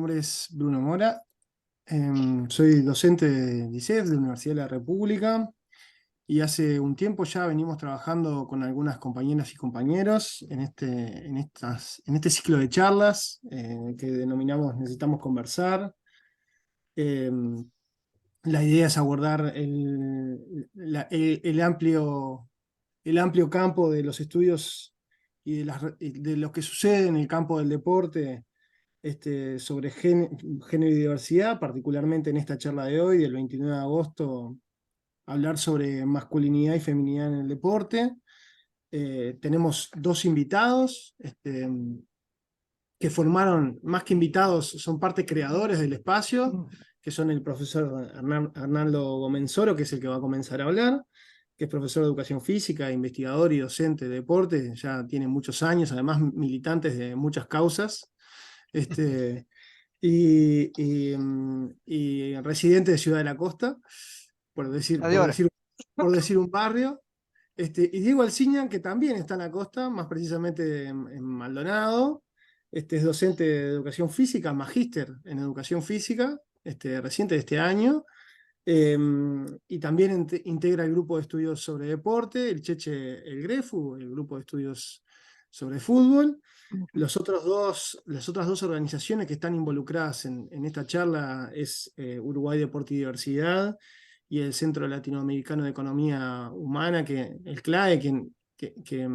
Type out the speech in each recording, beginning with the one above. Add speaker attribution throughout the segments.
Speaker 1: nombre es Bruno Mora, soy docente de ISEF, de la Universidad de la República, y hace un tiempo ya venimos trabajando con algunas compañeras y compañeros en este ciclo de charlas que denominamos Necesitamos Conversar. Em, la idea es abordar el amplio campo de los estudios y de lo que sucede en el campo del deporte sobre género y diversidad, particularmente en esta charla de hoy, del 29 de agosto, hablar sobre masculinidad y feminidad en el deporte. Tenemos dos invitados que formaron, más que invitados, son parte creadores del espacio, que son el profesor Arnaldo Gomenzoro, que es el que va a comenzar a hablar, que es profesor de educación física, investigador y docente de deporte, ya tiene muchos años, además militantes de muchas causas. Y residente de Ciudad de la Costa, por decir,
Speaker 2: La de
Speaker 1: por
Speaker 2: hora.
Speaker 1: decir, por decir un barrio. Y Diego Alciñan, que también está en la costa, más precisamente en Maldonado. Es docente de educación física, magíster en educación física, reciente de este año. Y también integra el grupo de estudios sobre deporte, el Cheche El Grefu, el grupo de estudios sobre fútbol. Las otras dos organizaciones que están involucradas en esta charla es Uruguay Deporte y Diversidad y el Centro Latinoamericano de Economía Humana, el CLAE, que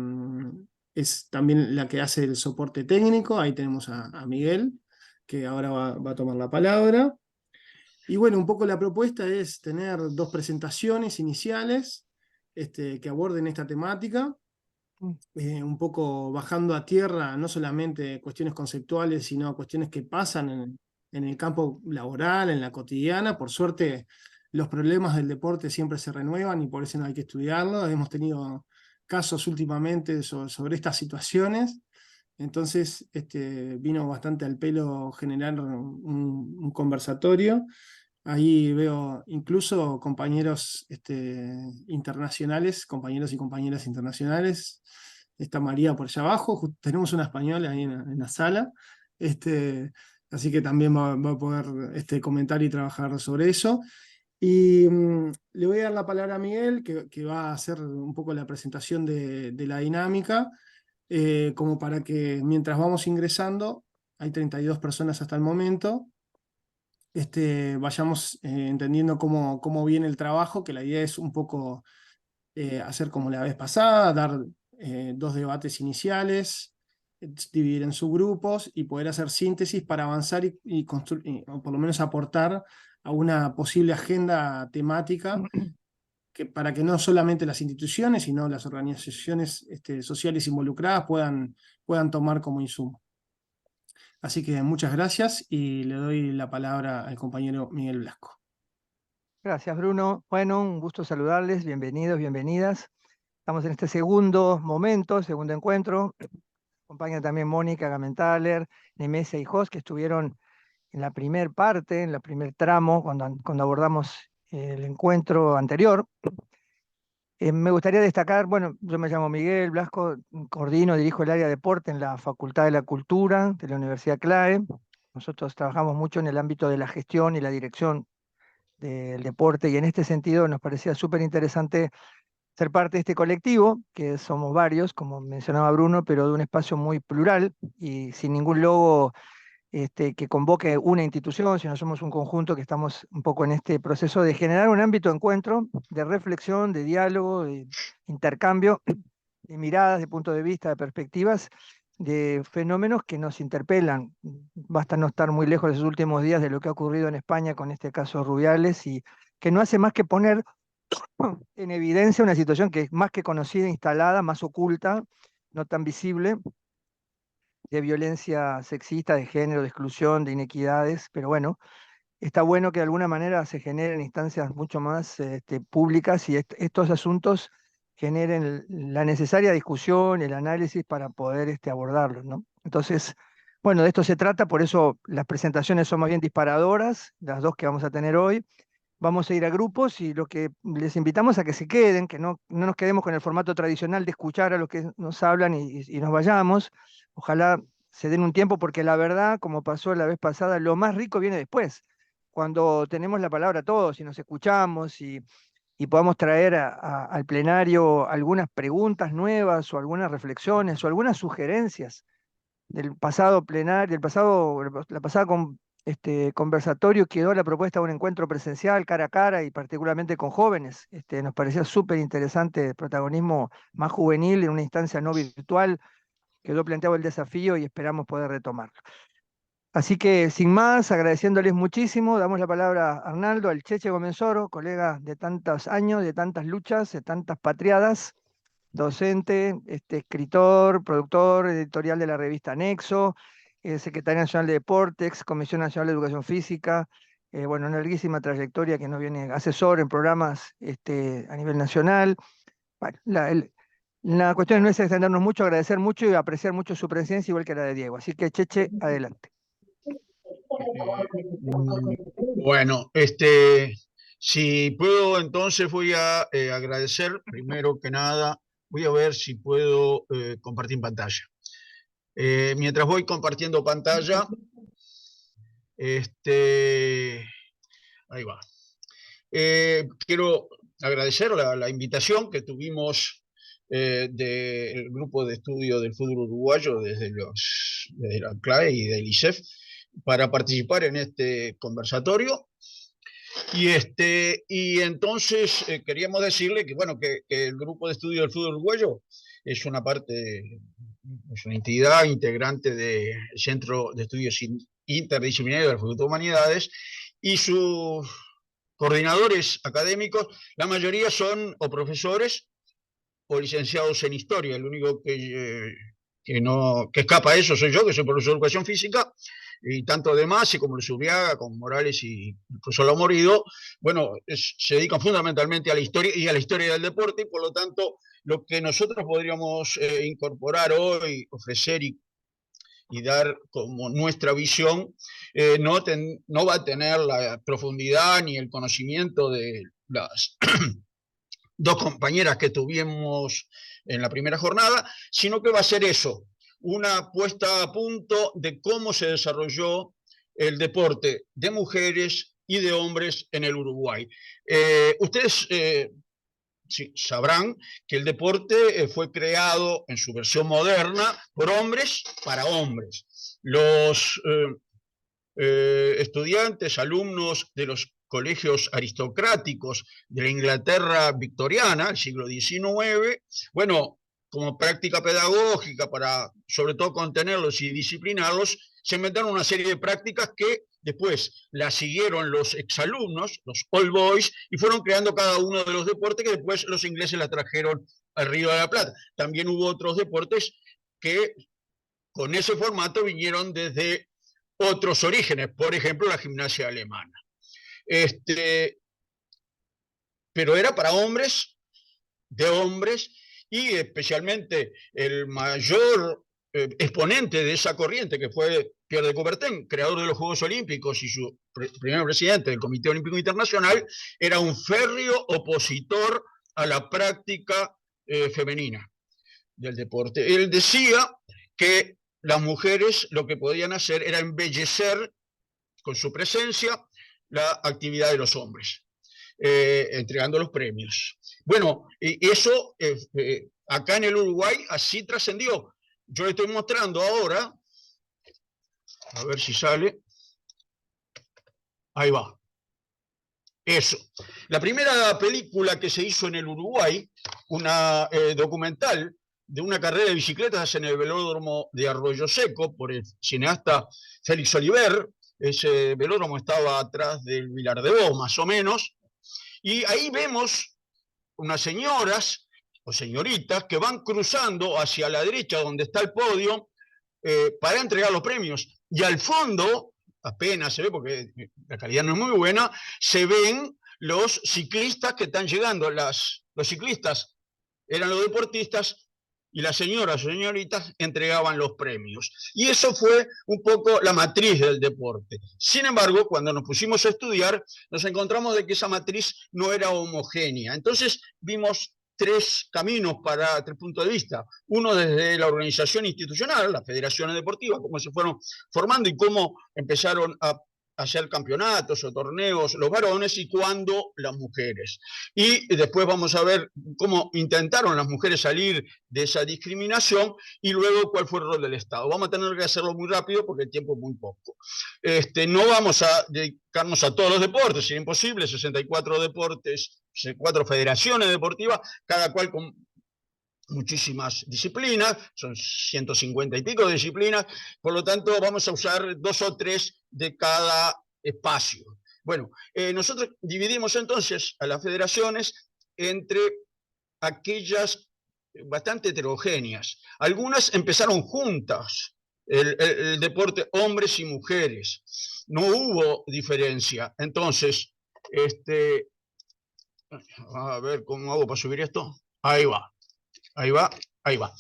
Speaker 1: es también la que hace el soporte técnico. Ahí tenemos a Miguel, que ahora va a tomar la palabra. Y bueno, un poco la propuesta es tener dos presentaciones iniciales que aborden esta temática, un poco bajando a tierra no solamente cuestiones conceptuales, sino cuestiones que pasan en el campo laboral, en la cotidiana. Por suerte, los problemas del deporte siempre se renuevan y por eso no hay que estudiarlo. Hemos tenido casos últimamente sobre estas situaciones. Entonces, vino bastante al pelo generar un conversatorio. Ahí veo incluso compañeros internacionales, compañeros y compañeras internacionales. Está María por allá abajo, tenemos una española ahí en la sala, este, así que también va a poder comentar y trabajar sobre eso. Y le voy a dar la palabra a Miguel, que va a hacer un poco la presentación de la dinámica, como para que mientras vamos ingresando, hay 32 personas hasta el momento, vayamos entendiendo cómo viene el trabajo, que la idea es un poco hacer como la vez pasada, dar dos debates iniciales, dividir en subgrupos y poder hacer síntesis para avanzar y construir, o por lo menos aportar a una posible agenda temática para que no solamente las instituciones, sino las organizaciones sociales involucradas puedan tomar como insumo. Así que muchas gracias y le doy la palabra al compañero Miguel Blasco.
Speaker 2: Gracias, Bruno. Bueno, un gusto saludarles. Bienvenidos, bienvenidas. Estamos en este segundo momento, segundo encuentro. Acompaña también Mónica Gamentaler, Nemesia y Jos, que estuvieron en la primer parte, en el primer tramo, cuando abordamos el encuentro anterior. Me gustaría destacar, bueno, yo me llamo Miguel Blasco, coordino, dirijo el área de deporte en la Facultad de la Cultura de la Universidad CLAE. Nosotros trabajamos mucho en el ámbito de la gestión y la dirección del deporte, y en este sentido nos parecía súper interesante ser parte de este colectivo, que somos varios, como mencionaba Bruno, pero de un espacio muy plural y sin ningún logo que convoque una institución, sino somos un conjunto que estamos un poco en este proceso de generar un ámbito de encuentro, de reflexión, de diálogo, de intercambio, de miradas, de puntos de vista, de perspectivas, de fenómenos que nos interpelan. Basta no estar muy lejos de esos últimos días de lo que ha ocurrido en España con este caso Rubiales, y que no hace más que poner en evidencia una situación que es más que conocida, instalada, más oculta, no tan visible, de violencia sexista, de género, de exclusión, de inequidades. Pero bueno, está bueno que de alguna manera se generen instancias mucho más públicas, y estos asuntos generen la necesaria discusión, el análisis para poder abordarlos, ¿no? Entonces, bueno, de esto se trata. Por eso las presentaciones son más bien disparadoras, las dos que vamos a tener hoy. Vamos a ir a grupos, y lo que les invitamos a que se queden, que no nos quedemos con el formato tradicional de escuchar a los que nos hablan y nos vayamos. Ojalá se den un tiempo, porque la verdad, como pasó la vez pasada, lo más rico viene después, cuando tenemos la palabra todos y nos escuchamos y podamos traer al plenario algunas preguntas nuevas o algunas reflexiones o algunas sugerencias del pasado plenario, la pasada conversatorio quedó la propuesta de un encuentro presencial cara a cara y particularmente con jóvenes. Nos parecía súper interesante el protagonismo más juvenil en una instancia no virtual. Quedó planteado el desafío y esperamos poder retomarlo. Así que, sin más, agradeciéndoles muchísimo, damos la palabra a Arnaldo, al Cheche Gomenzoro, colega de tantos años, de tantas luchas, de tantas patriadas, docente, escritor, productor editorial de la revista Nexo, secretario nacional de Deportes, Comisión Nacional de Educación Física, bueno, una larguísima trayectoria que nos viene asesor en programas a nivel nacional. Bueno, la cuestión no es extendernos mucho, agradecer mucho y apreciar mucho su presencia, igual que la de Diego. Así que, Cheche, adelante.
Speaker 3: Bueno, si puedo, entonces voy a agradecer, primero que nada, voy a ver si puedo compartir pantalla. Mientras voy compartiendo pantalla, ahí va. Quiero agradecer la invitación que tuvimos del grupo de estudio del fútbol uruguayo desde la CLAE y del ISEF para participar en este conversatorio. Y entonces queríamos decirle que, bueno, que el grupo de estudio del fútbol uruguayo es una entidad integrante del Centro de Estudios Interdisciplinarios de la Facultad de Humanidades, y sus coordinadores académicos, la mayoría son o profesores o licenciados en historia. El único que escapa a eso soy yo, que soy profesor de educación física, y tanto de Masi como Luis Urbiaga, como Morales y el profesor Lamorido, bueno, se dedican fundamentalmente a la historia y a la historia del deporte, y por lo tanto lo que nosotros podríamos incorporar hoy, ofrecer y dar como nuestra visión, no va a tener la profundidad ni el conocimiento de las dos compañeras que tuvimos en la primera jornada, sino que va a ser eso, una puesta a punto de cómo se desarrolló el deporte de mujeres y de hombres en el Uruguay. Ustedes sí, sabrán que el deporte fue creado en su versión moderna por hombres para hombres. Los estudiantes, alumnos de los colegios aristocráticos de la Inglaterra victoriana, el siglo XIX, bueno, como práctica pedagógica para sobre todo contenerlos y disciplinarlos, se inventaron una serie de prácticas que después las siguieron los exalumnos, los old boys, y fueron creando cada uno de los deportes que después los ingleses la trajeron al Río de la Plata. También hubo otros deportes que con ese formato vinieron desde otros orígenes, por ejemplo la gimnasia alemana. Pero era para hombres, de hombres, y especialmente el mayor exponente de esa corriente, que fue Pierre de Coubertin, creador de los Juegos Olímpicos y su primer presidente del Comité Olímpico Internacional, era un férreo opositor a la práctica femenina del deporte. Él decía que las mujeres lo que podían hacer era embellecer con su presencia la actividad de los hombres, entregando los premios. Bueno, y eso acá en el Uruguay así trascendió. Yo le estoy mostrando ahora, a ver si sale, ahí va. Eso. La primera película que se hizo en el Uruguay, una documental de una carrera de bicicletas en el velódromo de Arroyo Seco por el cineasta Félix Oliver. Ese velódromo estaba atrás del Vilar de Bo, más o menos, y ahí vemos unas señoras o señoritas que van cruzando hacia la derecha donde está el podio para entregar los premios, y al fondo, apenas se ve porque la calidad no es muy buena, se ven los ciclistas que están llegando. Los ciclistas eran los deportistas y las señoras o señoritas entregaban los premios. Y eso fue un poco la matriz del deporte. Sin embargo, cuando nos pusimos a estudiar, nos encontramos de que esa matriz no era homogénea. Entonces vimos tres caminos para tres puntos de vista. Uno desde la organización institucional, las federaciones deportivas, cómo se fueron formando y cómo empezaron a hacer campeonatos o torneos los varones y cuándo las mujeres. Y después vamos a ver cómo intentaron las mujeres salir de esa discriminación y luego cuál fue el rol del Estado. Vamos a tener que hacerlo muy rápido porque el tiempo es muy poco. No vamos a dedicarnos a todos los deportes, es imposible, 64 deportes, 64 federaciones deportivas, cada cual con muchísimas disciplinas, son 150 y pico de disciplinas, por lo tanto vamos a usar 2 o 3 de cada espacio. Bueno, nosotros dividimos entonces a las federaciones entre aquellas bastante heterogéneas. Algunas empezaron juntas, el deporte hombres y mujeres. No hubo diferencia. Entonces, a ver cómo hago para subir esto. Ahí va. Ahí va, ahí va.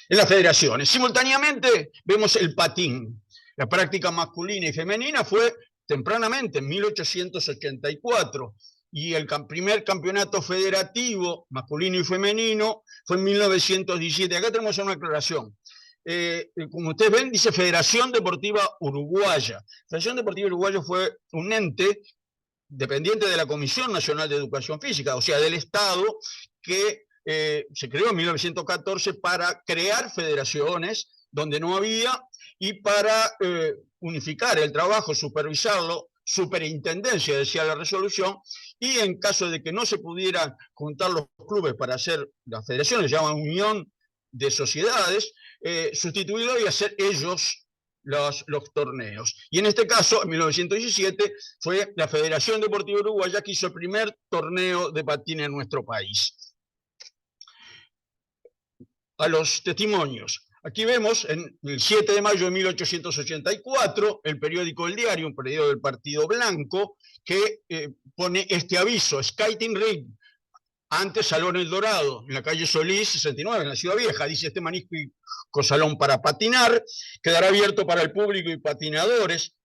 Speaker 3: En las federaciones. Simultáneamente vemos el patín. La práctica masculina y femenina fue tempranamente, en 1884, y el primer campeonato federativo masculino y femenino fue en 1917. Acá tenemos una aclaración. Como ustedes ven, dice Federación Deportiva Uruguaya. Federación Deportiva Uruguaya fue un ente dependiente de la Comisión Nacional de Educación Física, o sea, del Estado, que se creó en 1914 para crear federaciones donde no había y para unificar el trabajo, supervisarlo, superintendencia, decía la resolución, y en caso de que no se pudieran juntar los clubes para hacer las federaciones, se llaman unión de sociedades, sustituirlo y hacer ellos los torneos. Y en este caso, en 1917, fue la Federación Deportiva Uruguaya que hizo el primer torneo de patín en nuestro país. A los testimonios. Aquí vemos, en el 7 de mayo de 1884, el periódico El Diario, un periódico del Partido Blanco, que pone este aviso: Skating Ring, antes Salón El Dorado, en la calle Solís 69, en la Ciudad Vieja. Dice: este magnífico salón para patinar quedará abierto para el público y patinadores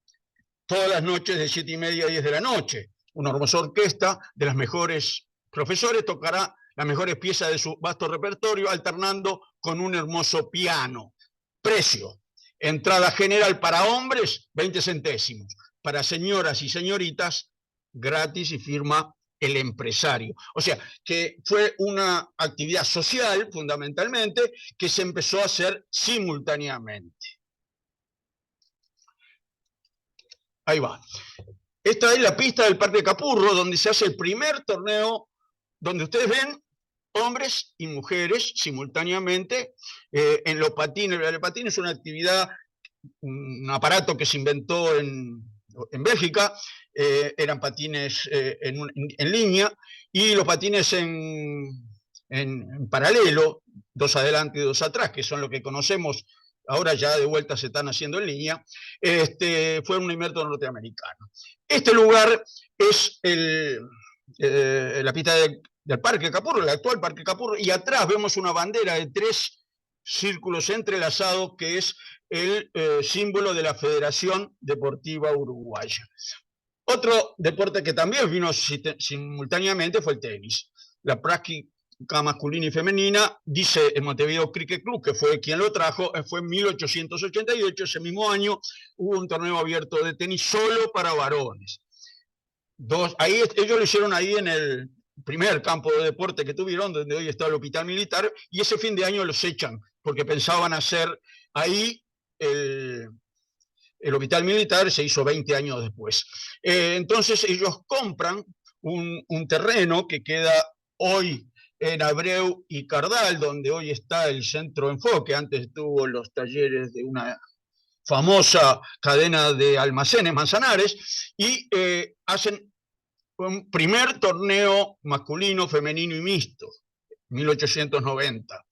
Speaker 3: todas las noches de 7:30 a 10 de la noche. Una hermosa orquesta de las mejores profesores tocará las mejores piezas de su vasto repertorio, alternando con un hermoso piano. Precio: entrada general para hombres, 20 centésimos. Para señoras y señoritas, gratis, y firma el empresario. O sea, que fue una actividad social, fundamentalmente, que se empezó a hacer simultáneamente. Ahí va. Esta es la pista del Parque Capurro, donde se hace el primer torneo, donde ustedes ven hombres y mujeres simultáneamente en los patines. El patín es una actividad, un aparato que se inventó en Bélgica. Eran patines en línea, y los patines en paralelo, 2 adelante y 2 atrás, que son lo que conocemos. Ahora ya de vuelta se están haciendo en línea. Fue un invento norteamericano. Este lugar es la pista del Parque Capurro, el actual Parque Capurro, y atrás vemos una bandera de 3 círculos entrelazados, que es el símbolo de la Federación Deportiva Uruguaya. Otro deporte que también vino simultáneamente fue el tenis. La práctica masculina y femenina, dice el Montevideo Cricket Club, que fue quien lo trajo, fue en 1888, ese mismo año, hubo un torneo abierto de tenis solo para varones. Ellos lo hicieron ahí en el primer campo de deporte que tuvieron, donde hoy está el Hospital Militar, y ese fin de año los echan, porque pensaban hacer ahí el Hospital Militar. Se hizo 20 años después. Entonces ellos compran un terreno que queda hoy en Abreu y Cardal, donde hoy está el Centro Enfoque. Antes tuvo los talleres de una famosa cadena de almacenes, Manzanares, y hacen un primer torneo masculino, femenino y mixto, 1890.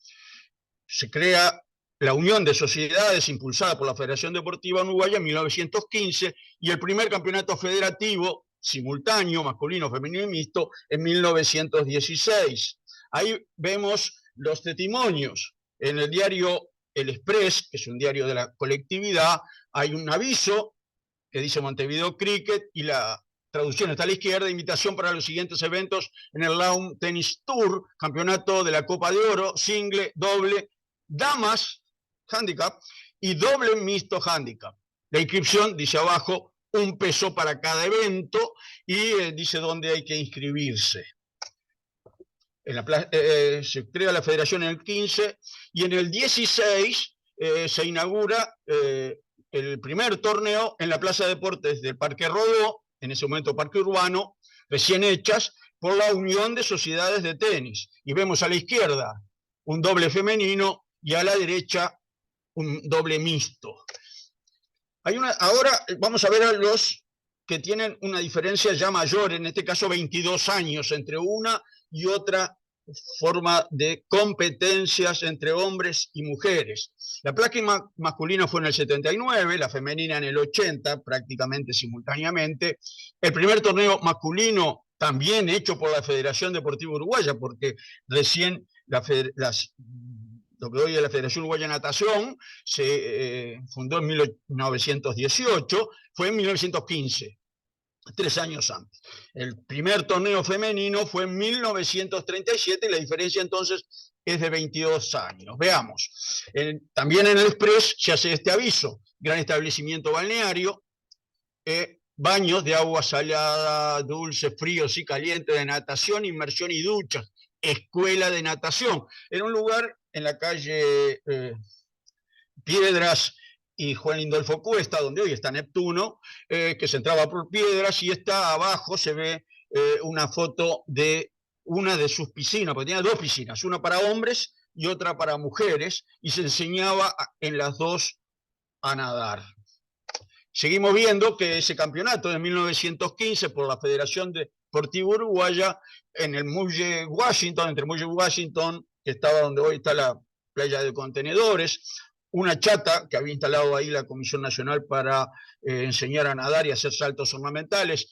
Speaker 3: Se crea la Unión de Sociedades, impulsada por la Federación Deportiva Uruguaya, en 1915, y el primer campeonato federativo simultáneo, masculino, femenino y mixto, en 1916. Ahí vemos los testimonios. En el diario El Express, que es un diario de la colectividad, hay un aviso que dice Montevideo Cricket, y la traducción está a la izquierda, invitación para los siguientes eventos en el Lawn Tennis Tour, campeonato de la Copa de Oro, single, doble, damas, handicap, y doble mixto handicap. La inscripción dice abajo, $1 para cada evento, y dice dónde hay que inscribirse. Se crea la federación en el 15, y en el 16 se inaugura el primer torneo en la Plaza de Deportes del Parque Rodó, en ese momento Parque Urbano, recién hechas por la Unión de Sociedades de Tenis. Y vemos a la izquierda un doble femenino y a la derecha un doble mixto. Ahora vamos a ver a los que tienen una diferencia ya mayor, en este caso 22 años, entre una y otra forma de competencias entre hombres y mujeres. La placa masculina fue en el 79, la femenina en el 80, prácticamente simultáneamente. El primer torneo masculino también hecho por la Federación Deportiva Uruguaya, porque recién lo que hoy es la Federación Uruguaya de Natación se fundó en 1918, fue en 1915. 3 años antes. El primer torneo femenino fue en 1937 y la diferencia entonces es de 22 años. Veamos. También en el Express se hace este aviso. Gran establecimiento balneario, baños de agua salada, dulce, fríos y calientes, de natación, inmersión y duchas. Escuela de natación. Era un lugar en la calle Piedras y Juan Lindolfo Cuesta, donde hoy está Neptuno, que se entraba por Piedras, y está abajo se ve una foto de una de sus piscinas, porque tenía 2 piscinas, una para hombres y otra para mujeres, y se enseñaba en las dos a nadar. Seguimos viendo que ese campeonato de 1915 por la Federación Deportiva Uruguaya, en el Muelle Washington, entre Muelle Washington, que estaba donde hoy está la playa de contenedores, una chata que había instalado ahí la Comisión Nacional para enseñar a nadar y hacer saltos ornamentales,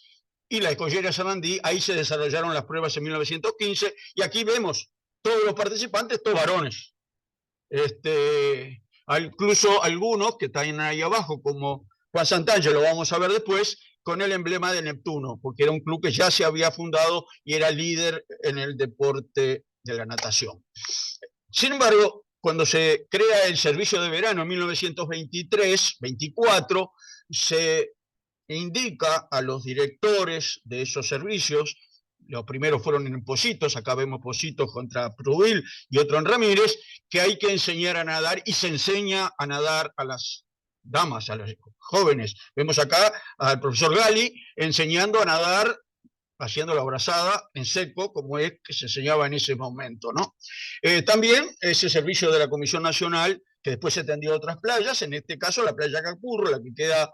Speaker 3: y la escollera Sarandí. Ahí se desarrollaron las pruebas en 1915, y aquí vemos todos los participantes, todos varones. Incluso algunos que están ahí abajo, como Juan Santangelo, lo vamos a ver después, con el emblema de Neptuno, porque era un club que ya se había fundado y era líder en el deporte de la natación. Sin embargo, cuando se crea el servicio de verano en 1923-24, se indica a los directores de esos servicios, los primeros fueron en Positos, acá vemos Positos contra Prubil y otro en Ramírez, que hay que enseñar a nadar, y se enseña a nadar a las damas, a los jóvenes. Vemos acá al profesor Gali enseñando a nadar, haciendo la brazada en seco, como es que se enseñaba en ese momento, ¿no? También ese servicio de la Comisión Nacional, que después se extendió a otras playas, en este caso la playa Capurro, la que queda,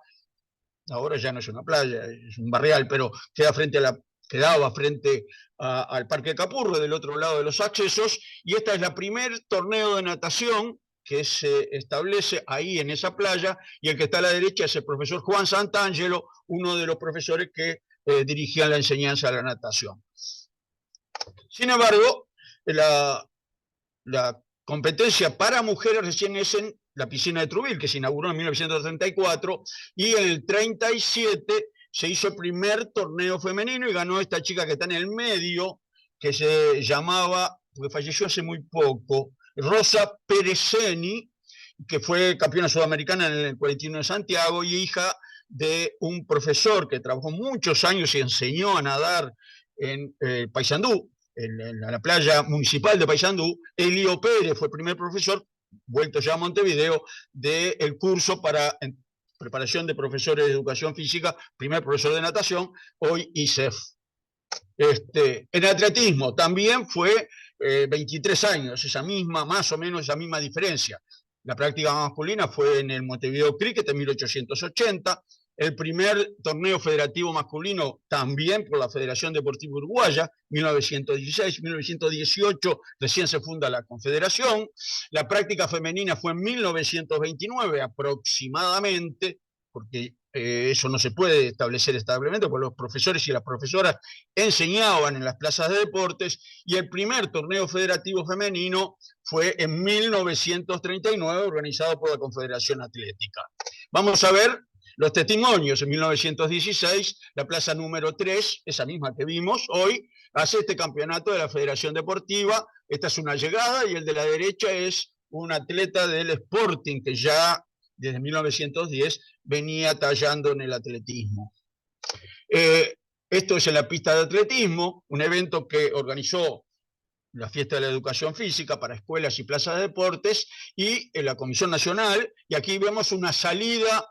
Speaker 3: ahora ya no es una playa, es un barrial, pero quedaba frente al Parque Capurro, del otro lado de los accesos, y esta es la primer torneo de natación que se establece ahí en esa playa, y el que está a la derecha es el profesor Juan Santangelo, uno de los profesores que dirigían la enseñanza de la natación. Sin embargo, la competencia para mujeres recién es en la piscina de Trubil, que se inauguró en 1934, y en el 37 se hizo el primer torneo femenino y ganó esta chica que está en el medio, que se llamaba, porque falleció hace muy poco, Rosa Pereceni, que fue campeona sudamericana en el 41 de Santiago y hija de un profesor que trabajó muchos años y enseñó a nadar en Paysandú, en la playa municipal de Paysandú. Elío Pérez fue el primer profesor, vuelto ya a Montevideo, del curso para preparación de profesores de educación física, primer profesor de natación, hoy ISEF. En atletismo también fue 23 años, más o menos esa misma diferencia. La práctica masculina fue en el Montevideo Cricket en 1880, el primer torneo federativo masculino también por la Federación Deportiva Uruguaya, 1916, 1918 recién se funda la Confederación. La práctica femenina fue en 1929 aproximadamente, porque eso no se puede establecer establemente, porque los profesores y las profesoras enseñaban en las plazas de deportes, y el primer torneo federativo femenino fue en 1939, organizado por la Confederación Atlética. Vamos a ver Los testimonios, en 1916, la plaza número 3, esa misma que vimos hoy, hace este campeonato de la Federación Deportiva. Esta es una llegada y el de la derecha es un atleta del Sporting que ya desde 1910 venía tallando en el atletismo. Esto es en la pista de atletismo, un evento que organizó la Fiesta de la Educación Física para escuelas y plazas de deportes y la Comisión Nacional, y aquí vemos una salida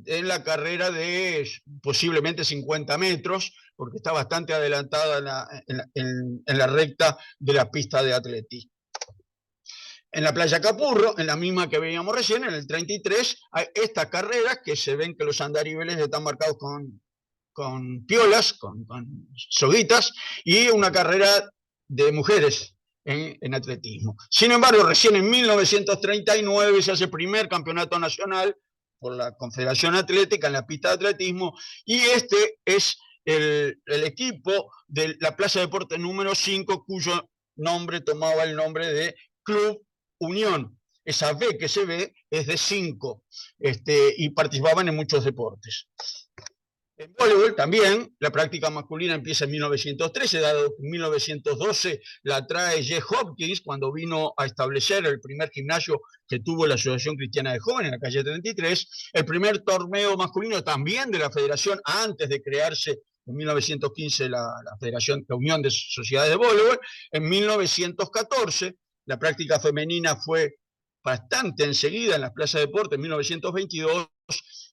Speaker 3: en la carrera de posiblemente 50 metros, porque está bastante adelantada en la recta de la pista de atletismo. En la playa Capurro, en la misma que veíamos recién, en el 33, hay estas carreras que se ven que los andariveles están marcados con piolas, con soguitas, y una carrera de mujeres en atletismo. Sin embargo, recién en 1939 se hace el primer campeonato nacional por la Confederación Atlética en la pista de atletismo, y este es el equipo de la Plaza de Deportes número 5, cuyo nombre tomaba el nombre de Club Unión. Esa B que se ve es de 5, y participaban en muchos deportes. En voleibol también, la práctica masculina empieza en 1913, dado que en 1912 la trae Jeff Hopkins, cuando vino a establecer el primer gimnasio que tuvo la Asociación Cristiana de Jóvenes en la calle 33, el primer torneo masculino también de la federación, antes de crearse en 1915 la Federación, la Unión de Sociedades de Voleibol. En 1914 la práctica femenina fue bastante enseguida en las plazas de deporte, en 1922,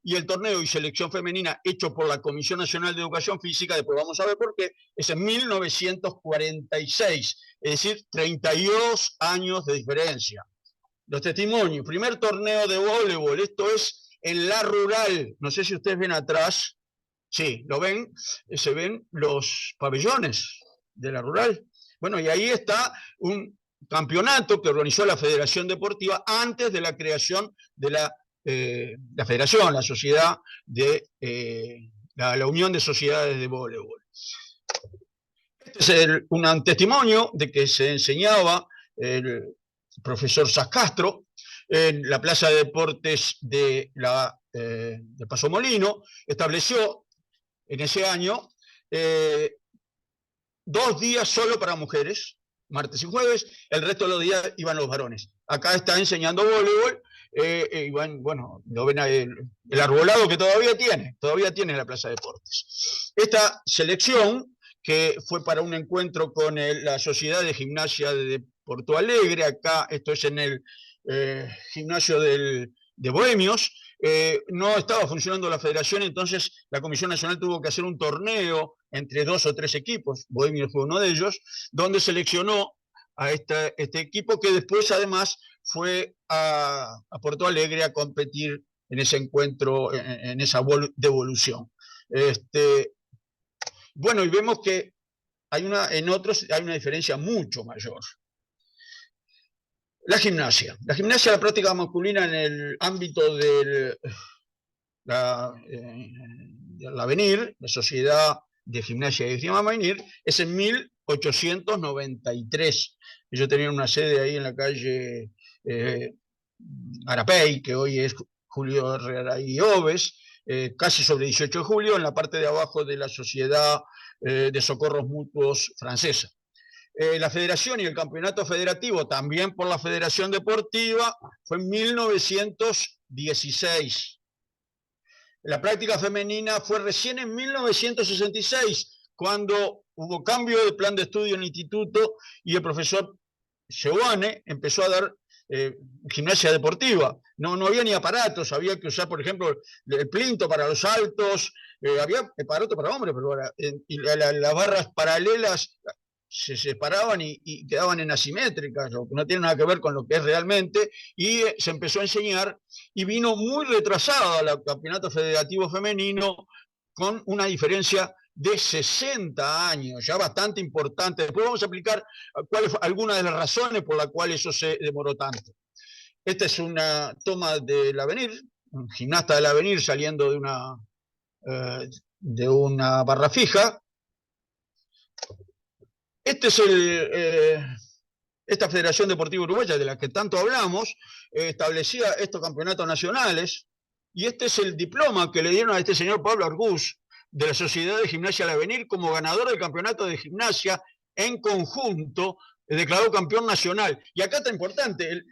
Speaker 3: y el torneo y selección femenina hecho por la Comisión Nacional de Educación Física, después vamos a ver por qué, es en 1946, es decir, 32 años de diferencia. Los testimonios, primer torneo de voleibol, esto es en la rural, no sé si ustedes ven atrás, sí, lo ven, se ven los pabellones de la rural. Bueno, y ahí está un campeonato que organizó la Federación Deportiva antes de la creación de la federación, la sociedad de la Unión de Sociedades de Voleibol. Este es un testimonio de que se enseñaba el profesor Sascastro en la Plaza de Deportes de Paso Molino. Estableció en ese año 2 días solo para mujeres, martes y jueves, el resto de los días iban los varones. Acá está enseñando voleibol, bueno, lo ven ahí, el arbolado que todavía tiene la Plaza de Deportes. Esta selección, que fue para un encuentro con la Sociedad de Gimnasia de Porto Alegre, acá esto es en el gimnasio de Bohemios, no estaba funcionando la federación, entonces la Comisión Nacional tuvo que hacer un torneo entre 2 o 3 equipos, Bohemios fue uno de ellos, donde seleccionó a este equipo que después además fue a Porto Alegre a competir en ese encuentro, en esa devolución. Bueno, y vemos que en otros hay una diferencia mucho mayor. La gimnasia, la práctica masculina en el ámbito del Avenir, la Sociedad de Gimnasia y Esgrima Avenir, es en 1893. Ellos tenían una sede ahí en la calle Arapey, que hoy es Julio Herrera y Oves, casi sobre 18 de julio, en la parte de abajo de la Sociedad de Socorros Mutuos Francesa. La federación y el campeonato federativo, también por la Federación Deportiva, fue en 1916. La práctica femenina fue recién en 1966, cuando hubo cambio de plan de estudio en el instituto y el profesor Giovanni empezó a dar gimnasia deportiva. No había ni aparatos, había que usar, por ejemplo, el plinto para los saltos, había aparato para hombres, pero y las barras paralelas se separaban y quedaban en asimétricas, lo que no tiene nada que ver con lo que es realmente, y se empezó a enseñar, y vino muy retrasado al campeonato federativo femenino, con una diferencia de 60 años, ya bastante importante. Después vamos a explicar cuáles algunas de las razones por las cuales eso se demoró tanto. Esta es una toma del Avenir, un gimnasta del Avenir saliendo de una barra fija. Esta Federación Deportiva Uruguaya, de la que tanto hablamos, establecía estos campeonatos nacionales y este es el diploma que le dieron a este señor Pablo Argús, de la Sociedad de Gimnasia del Avenir, como ganador del campeonato de gimnasia en conjunto, declarado campeón nacional. Y acá está importante,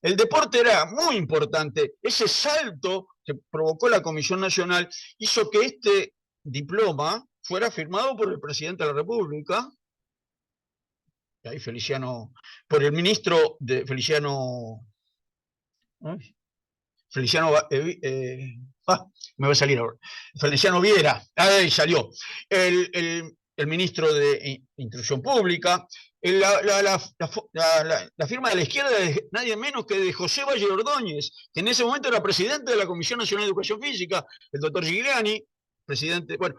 Speaker 3: el deporte era muy importante. Ese salto que provocó la Comisión Nacional hizo que este diploma fuera firmado por el presidente de la República, ahí Feliciano, por el ministro de Feliciano, me va a salir ahora, Feliciano Viera, ahí salió, el ministro de Instrucción Pública, la firma de la izquierda de nadie menos que de José Valle Ordóñez, que en ese momento era presidente de la Comisión Nacional de Educación Física, el doctor Gigliani, presidente, bueno,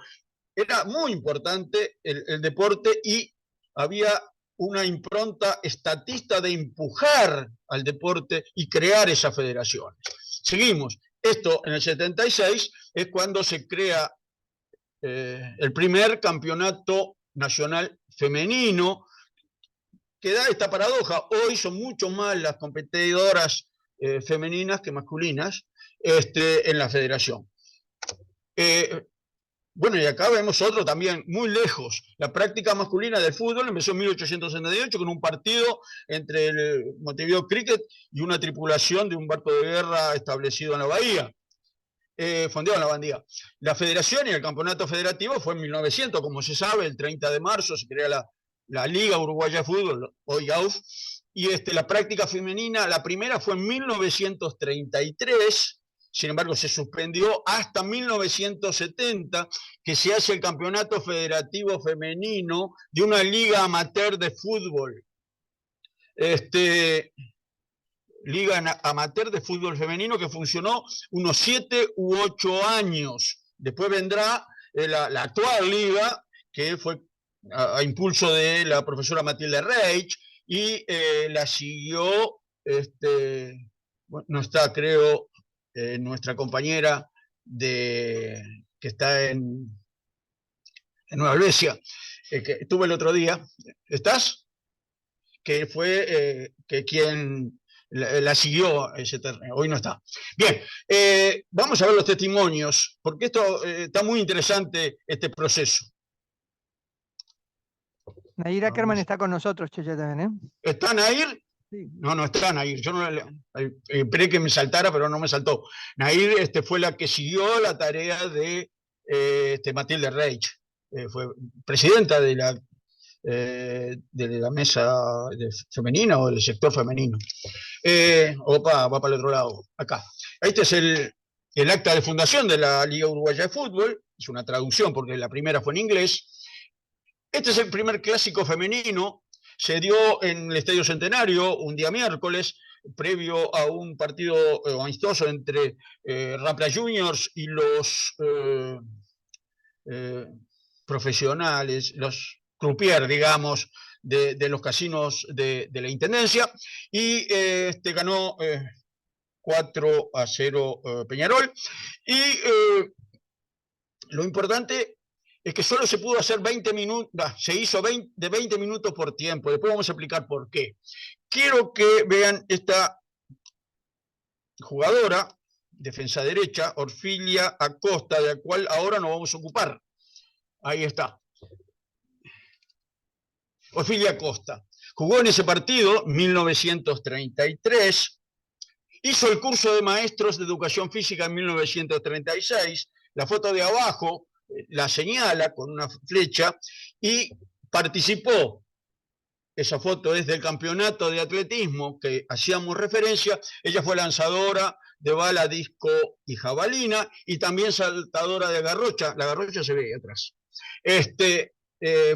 Speaker 3: era muy importante el deporte y había una impronta estatista de empujar al deporte y crear esas federaciones. Seguimos. Esto en el 76 es cuando se crea el primer campeonato nacional femenino, que da esta paradoja. Hoy son mucho más las competidoras femeninas que masculinas en la federación. Bueno, y acá vemos otro también muy lejos. La práctica masculina del fútbol empezó en 1878 con un partido entre el Montevideo Cricket y una tripulación de un barco de guerra establecido en la bahía, fondeado en la Bahía. La federación y el campeonato federativo fue en 1900, como se sabe, el 30 de marzo se crea la Liga Uruguaya de Fútbol, hoy AUF, y la práctica femenina, la primera fue en 1933, sin embargo se suspendió hasta 1970, que se hace el campeonato federativo femenino de una liga amateur de fútbol. Liga amateur de fútbol femenino que funcionó unos 7 u 8 años. Después vendrá la actual liga, que fue a impulso de la profesora Matilde Reich, y la siguió, no está, creo, nuestra compañera que está en Nueva Helvecia, que estuve el otro día. ¿Estás? Que fue quien la siguió ese torneo. Hoy no está. Bien, vamos a ver los testimonios, porque esto está muy interesante, este proceso.
Speaker 2: Nair Ackerman está con nosotros, Cheche, también, ¿eh?
Speaker 3: ¿Está Nair?
Speaker 2: Sí.
Speaker 3: No, no está Nair. Yo no esperé que me saltara, pero no me saltó. Nair fue la que siguió la tarea de Matilde Reich. Fue presidenta de la mesa femenina o del sector femenino. Va para el otro lado, acá. Este es el acta de fundación de la Liga Uruguaya de Fútbol. Es una traducción porque la primera fue en inglés. Este es el primer clásico femenino. Se dio en el Estadio Centenario un día miércoles, previo a un partido amistoso entre Rampla Juniors y los profesionales, los croupiers, digamos, de los casinos de la Intendencia, y ganó 4-0 Peñarol. Y lo importante es que solo se pudo hacer 20 minutos, se hizo de 20 minutos por tiempo. Después vamos a explicar por qué. Quiero que vean esta jugadora, defensa derecha, Orfilia Acosta, de la cual ahora nos vamos a ocupar. Ahí está. Orfilia Acosta. Jugó en ese partido, 1933. Hizo el curso de maestros de educación física en 1936. La foto de abajo la señala con una flecha y participó. Esa foto es del campeonato de atletismo que hacíamos referencia. Ella fue lanzadora de bala, disco y jabalina, y también saltadora de garrocha. La garrocha se ve ahí atrás.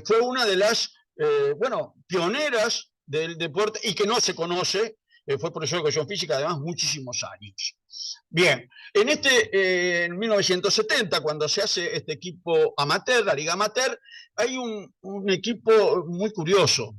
Speaker 3: Fue una de las pioneras del deporte y que no se conoce. Fue profesor de educación física, además, muchísimos años. Bien, en 1970, cuando se hace este equipo amateur, la Liga Amateur, hay un equipo muy curioso.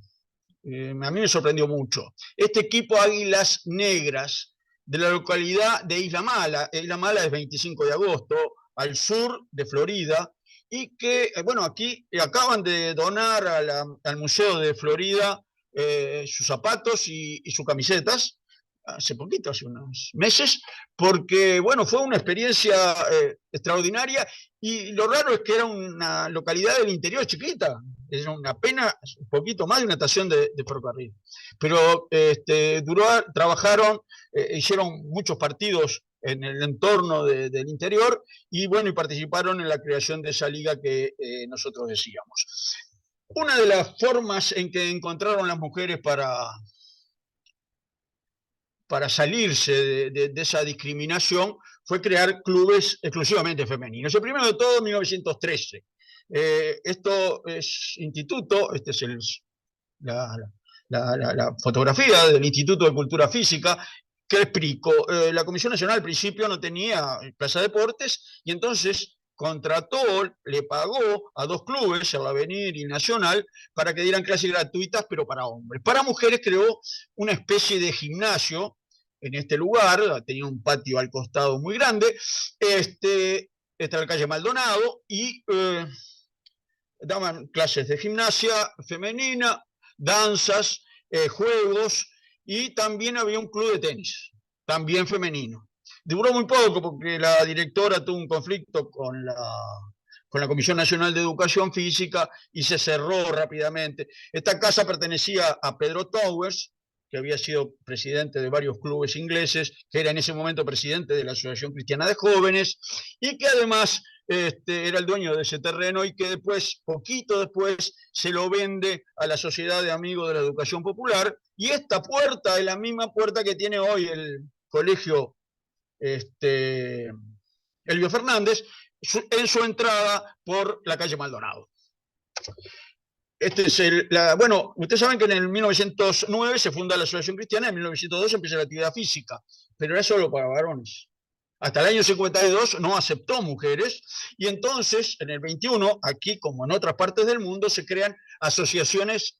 Speaker 3: A mí me sorprendió mucho. Este equipo Águilas Negras, de la localidad de Isla Mala. Isla Mala es 25 de agosto, al sur de Florida, y que, aquí acaban de donar al Museo de Florida sus zapatos y sus camisetas, hace poquito, hace unos meses, porque, bueno, fue una experiencia extraordinaria, y lo raro es que era una localidad del interior chiquita, es una pena, un poquito más de una estación de ferrocarril. Pero trabajaron, hicieron muchos partidos en el entorno del interior, y bueno, y participaron en la creación de esa liga que nosotros decíamos. Una de las formas en que encontraron las mujeres para salirse de esa discriminación fue crear clubes exclusivamente femeninos. El primero de todo, en 1913. Esto es instituto, esta es la fotografía del Instituto de Cultura Física, que explico. La Comisión Nacional al principio no tenía Plaza Deportes, y entonces contrató, le pagó a 2 clubes, el Avenir y Nacional, para que dieran clases gratuitas, pero para hombres. Para mujeres creó una especie de gimnasio en este lugar, tenía un patio al costado muy grande, está en la calle Maldonado, y daban clases de gimnasia femenina, danzas, juegos, y también había un club de tenis, también femenino. Duró muy poco porque la directora tuvo un conflicto con la Comisión Nacional de Educación Física y se cerró rápidamente. Esta casa pertenecía a Pedro Towers, que había sido presidente de varios clubes ingleses, que era en ese momento presidente de la Asociación Cristiana de Jóvenes, y que además era el dueño de ese terreno, y que después, poquito después, se lo vende a la Sociedad de Amigos de la Educación Popular, y esta puerta es la misma puerta que tiene hoy el colegio Elbio Fernández, en su entrada por la calle Maldonado. Bueno, ustedes saben que en el 1909 se funda la Asociación Cristiana, en 1902 empieza la actividad física, pero era solo para varones. Hasta el año 52 no aceptó mujeres, y entonces en el 21, aquí como en otras partes del mundo, se crean asociaciones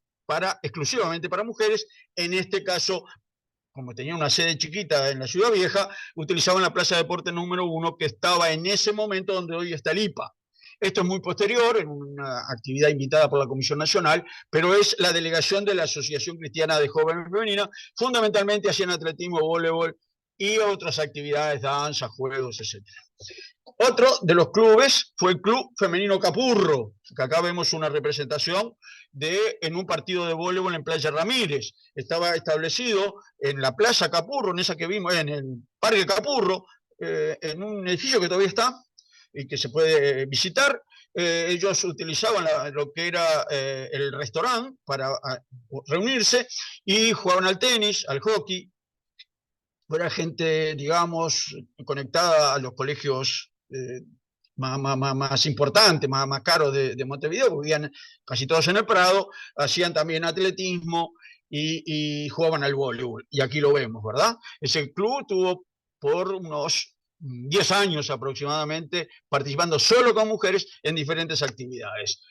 Speaker 3: exclusivamente para mujeres. En este caso, como tenía una sede chiquita en la Ciudad Vieja, utilizaban la Plaza de Deportes número 1, que estaba en ese momento donde hoy está el IPA. Esto es muy posterior, en una actividad invitada por la Comisión Nacional, pero es la delegación de la Asociación Cristiana de Jóvenes Femenina. Fundamentalmente hacían atletismo, voleibol y otras actividades, danza, juegos, etc. Otro de los clubes fue el Club Femenino Capurro, que acá vemos una representación en un partido de voleibol en Playa Ramírez. Estaba establecido en la Plaza Capurro, en esa que vimos, en el Parque Capurro, en un edificio que todavía está y que se puede visitar. Ellos utilizaban lo que era el restaurante para reunirse, y jugaban al tenis, al hockey. Era gente, digamos, conectada a los colegios más importantes, más caros de Montevideo, vivían casi todos en el Prado, hacían también atletismo y jugaban al voleibol. Y aquí lo vemos, ¿verdad? Ese club tuvo por unos 10 años aproximadamente participando solo con mujeres en diferentes actividades.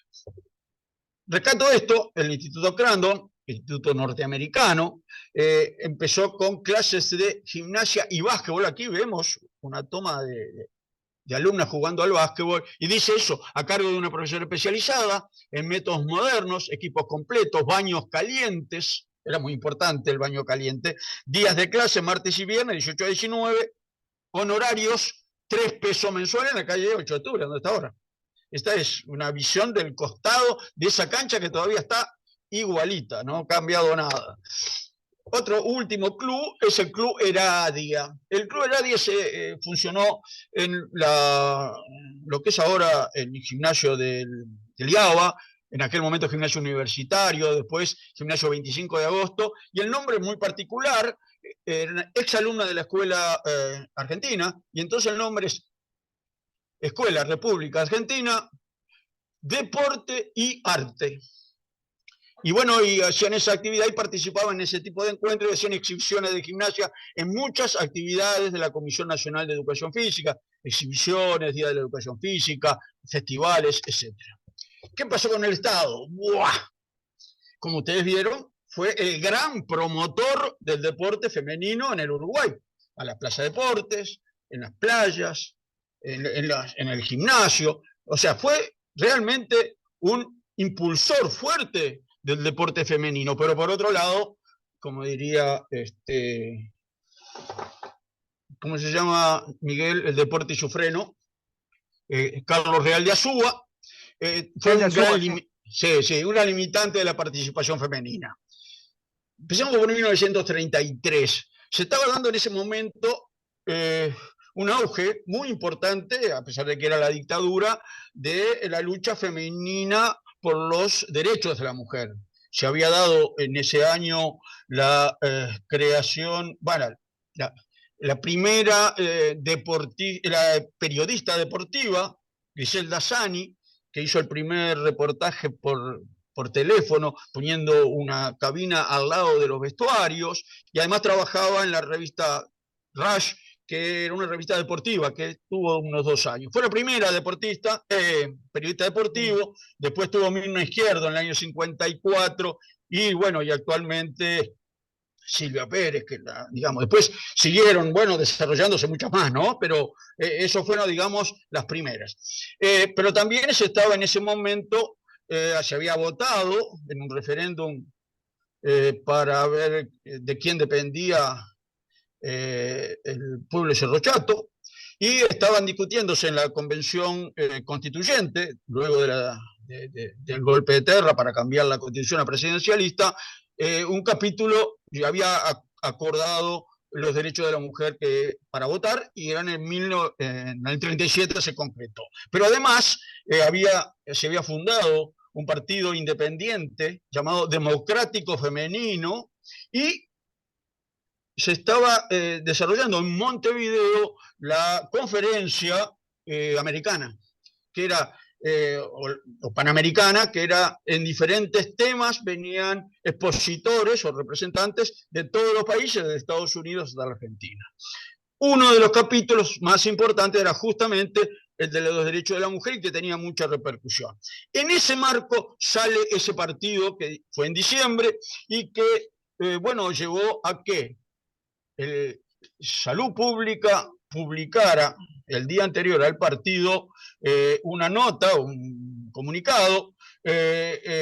Speaker 3: Rescato esto, el Instituto Crandon, Instituto Norteamericano, empezó con clases de gimnasia y básquetbol. Aquí vemos una toma de alumnas jugando al básquetbol, y dice eso, a cargo de una profesora especializada en métodos modernos, equipos completos, baños calientes, era muy importante el baño caliente, días de clase, martes y viernes, 18 a 19, honorarios, 3 pesos mensuales en la calle 8 de octubre, donde está ahora. Esta es una visión del costado de esa cancha que todavía está igualita, no ha cambiado nada. Otro último club es el Club Heradia. El Club Heradia funcionó en lo que es ahora el gimnasio del IABA, en aquel momento gimnasio universitario, después gimnasio 25 de agosto, y el nombre es muy particular, exalumna de la escuela argentina, y entonces el nombre es Escuela República Argentina, Deporte y Arte. Y bueno, y hacían esa actividad y participaban en ese tipo de encuentros, y hacían exhibiciones de gimnasia en muchas actividades de la Comisión Nacional de Educación Física, exhibiciones, Día de la Educación Física, festivales, etc. ¿Qué pasó con el Estado? ¡Buah! Como ustedes vieron, fue el gran promotor del deporte femenino en el Uruguay, a la Plaza Deportes, en las playas, en el gimnasio. O sea, fue realmente un impulsor fuerte del deporte femenino, pero por otro lado, como diría ¿cómo se llama, Miguel? El deporte y su freno, Carlos Real de Azúa, fue un gran una limitante de la participación femenina. Empezamos por 1933. Se estaba dando en ese momento un auge muy importante, a pesar de que era la dictadura, de la lucha femenina por los derechos de la mujer. Se había dado en ese año la creación, bueno, la primera la periodista deportiva, Griselda Sani, que hizo el primer reportaje por teléfono, poniendo una cabina al lado de los vestuarios, y además trabajaba en la revista Rush, que era una revista deportiva que tuvo unos 2 años. Fue la primera periodista deportivo, después tuvo Mirna Izquierdo en el año 54, y bueno, y actualmente Silvia Pérez, que digamos, después siguieron, bueno, desarrollándose muchas más, ¿no? Pero eso fueron, digamos, las primeras. Pero también se estaba en ese momento, se había votado en un referéndum para ver de quién dependía el pueblo de Cerro Chato, y estaban discutiéndose en la convención constituyente, luego del golpe de terra para cambiar la constitución a presidencialista, un capítulo que había acordado los derechos de la mujer para votar, y eran en el 37 se concretó. Pero además se había fundado un partido independiente llamado Democrático Femenino, y se estaba desarrollando en Montevideo la conferencia americana, que era, o panamericana, que era en diferentes temas, venían expositores o representantes de todos los países, de Estados Unidos hasta la Argentina. Uno de los capítulos más importantes era justamente el de los derechos de la mujer, y que tenía mucha repercusión. En ese marco sale ese partido, que fue en diciembre, y que, bueno, llevó a que Salud Pública publicara el día anterior al partido una nota, un comunicado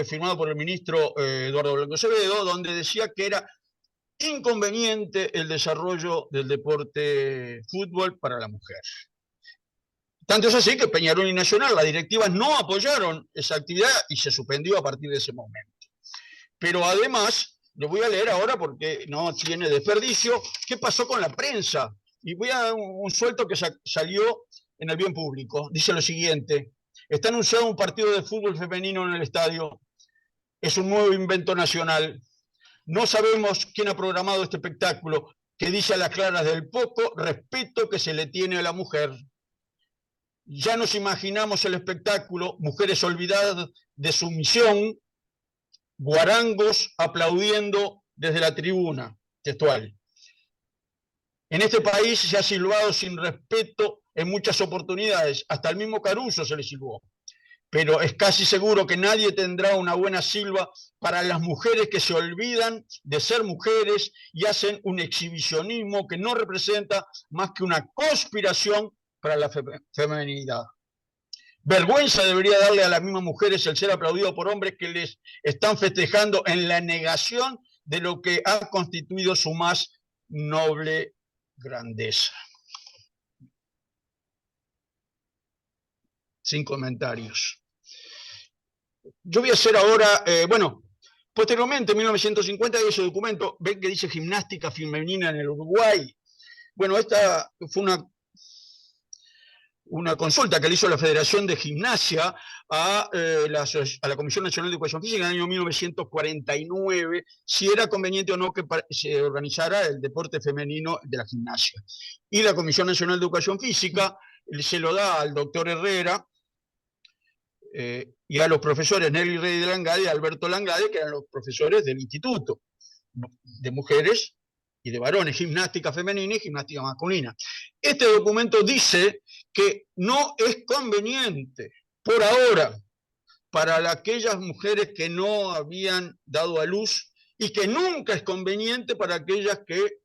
Speaker 3: firmado por el ministro Eduardo Blanco Acevedo, donde decía que era inconveniente el desarrollo del deporte fútbol para la mujer. Tanto es así que Peñarol y Nacional, las directivas, no apoyaron esa actividad y se suspendió a partir de ese momento. Pero además, lo voy a leer ahora porque no tiene desperdicio, qué pasó con la prensa. Y voy a dar un suelto que salió en el bien público. Dice lo siguiente: está anunciado un partido de fútbol femenino en el estadio. Es un nuevo invento nacional. No sabemos quién ha programado este espectáculo, que dice a las claras del poco respeto que se le tiene a la mujer. Ya nos imaginamos el espectáculo, mujeres olvidadas de su misión, guarangos aplaudiendo desde la tribuna, textual. En este país se ha silbado sin respeto en muchas oportunidades, hasta el mismo Caruso se le silbó. Pero es casi seguro que nadie tendrá una buena silba para las mujeres que se olvidan de ser mujeres y hacen un exhibicionismo que no representa más que una conspiración para la feminidad. Vergüenza debería darle a las mismas mujeres el ser aplaudido por hombres que les están festejando en la negación de lo que ha constituido su más noble grandeza. Sin comentarios. Yo voy a hacer ahora, bueno, posteriormente, en 1950, ese documento, ven que dice gimnástica femenina en el Uruguay. Bueno, esta fue una consulta que le hizo la Federación de Gimnasia a la Comisión Nacional de Educación Física en el año 1949, si era conveniente o no que se organizara el deporte femenino de la gimnasia. Y la Comisión Nacional de Educación Física se lo da al doctor Herrera y a los profesores Nelly Rey de Langade y Alberto Langade, que eran los profesores del Instituto de Mujeres y de Varones, gimnástica femenina y gimnástica masculina. Este documento dice que no es conveniente, por ahora, para aquellas mujeres que no habían dado a luz, y que nunca es conveniente para aquellas que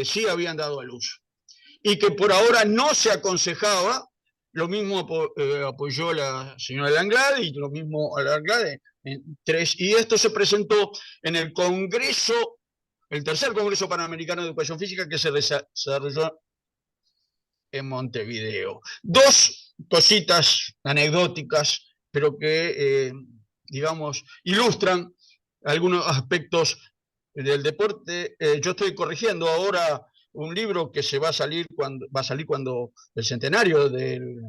Speaker 3: sí habían dado a luz. Y que por ahora no se aconsejaba, lo mismo apoyó la señora Langlade y lo mismo a Langlade, y esto se presentó en el Congreso el tercer Congreso Panamericano de Educación Física que se desarrolló en Montevideo. Dos cositas anecdóticas, pero que, digamos, ilustran algunos aspectos del deporte. Yo estoy corrigiendo ahora un libro que va a salir cuando el centenario del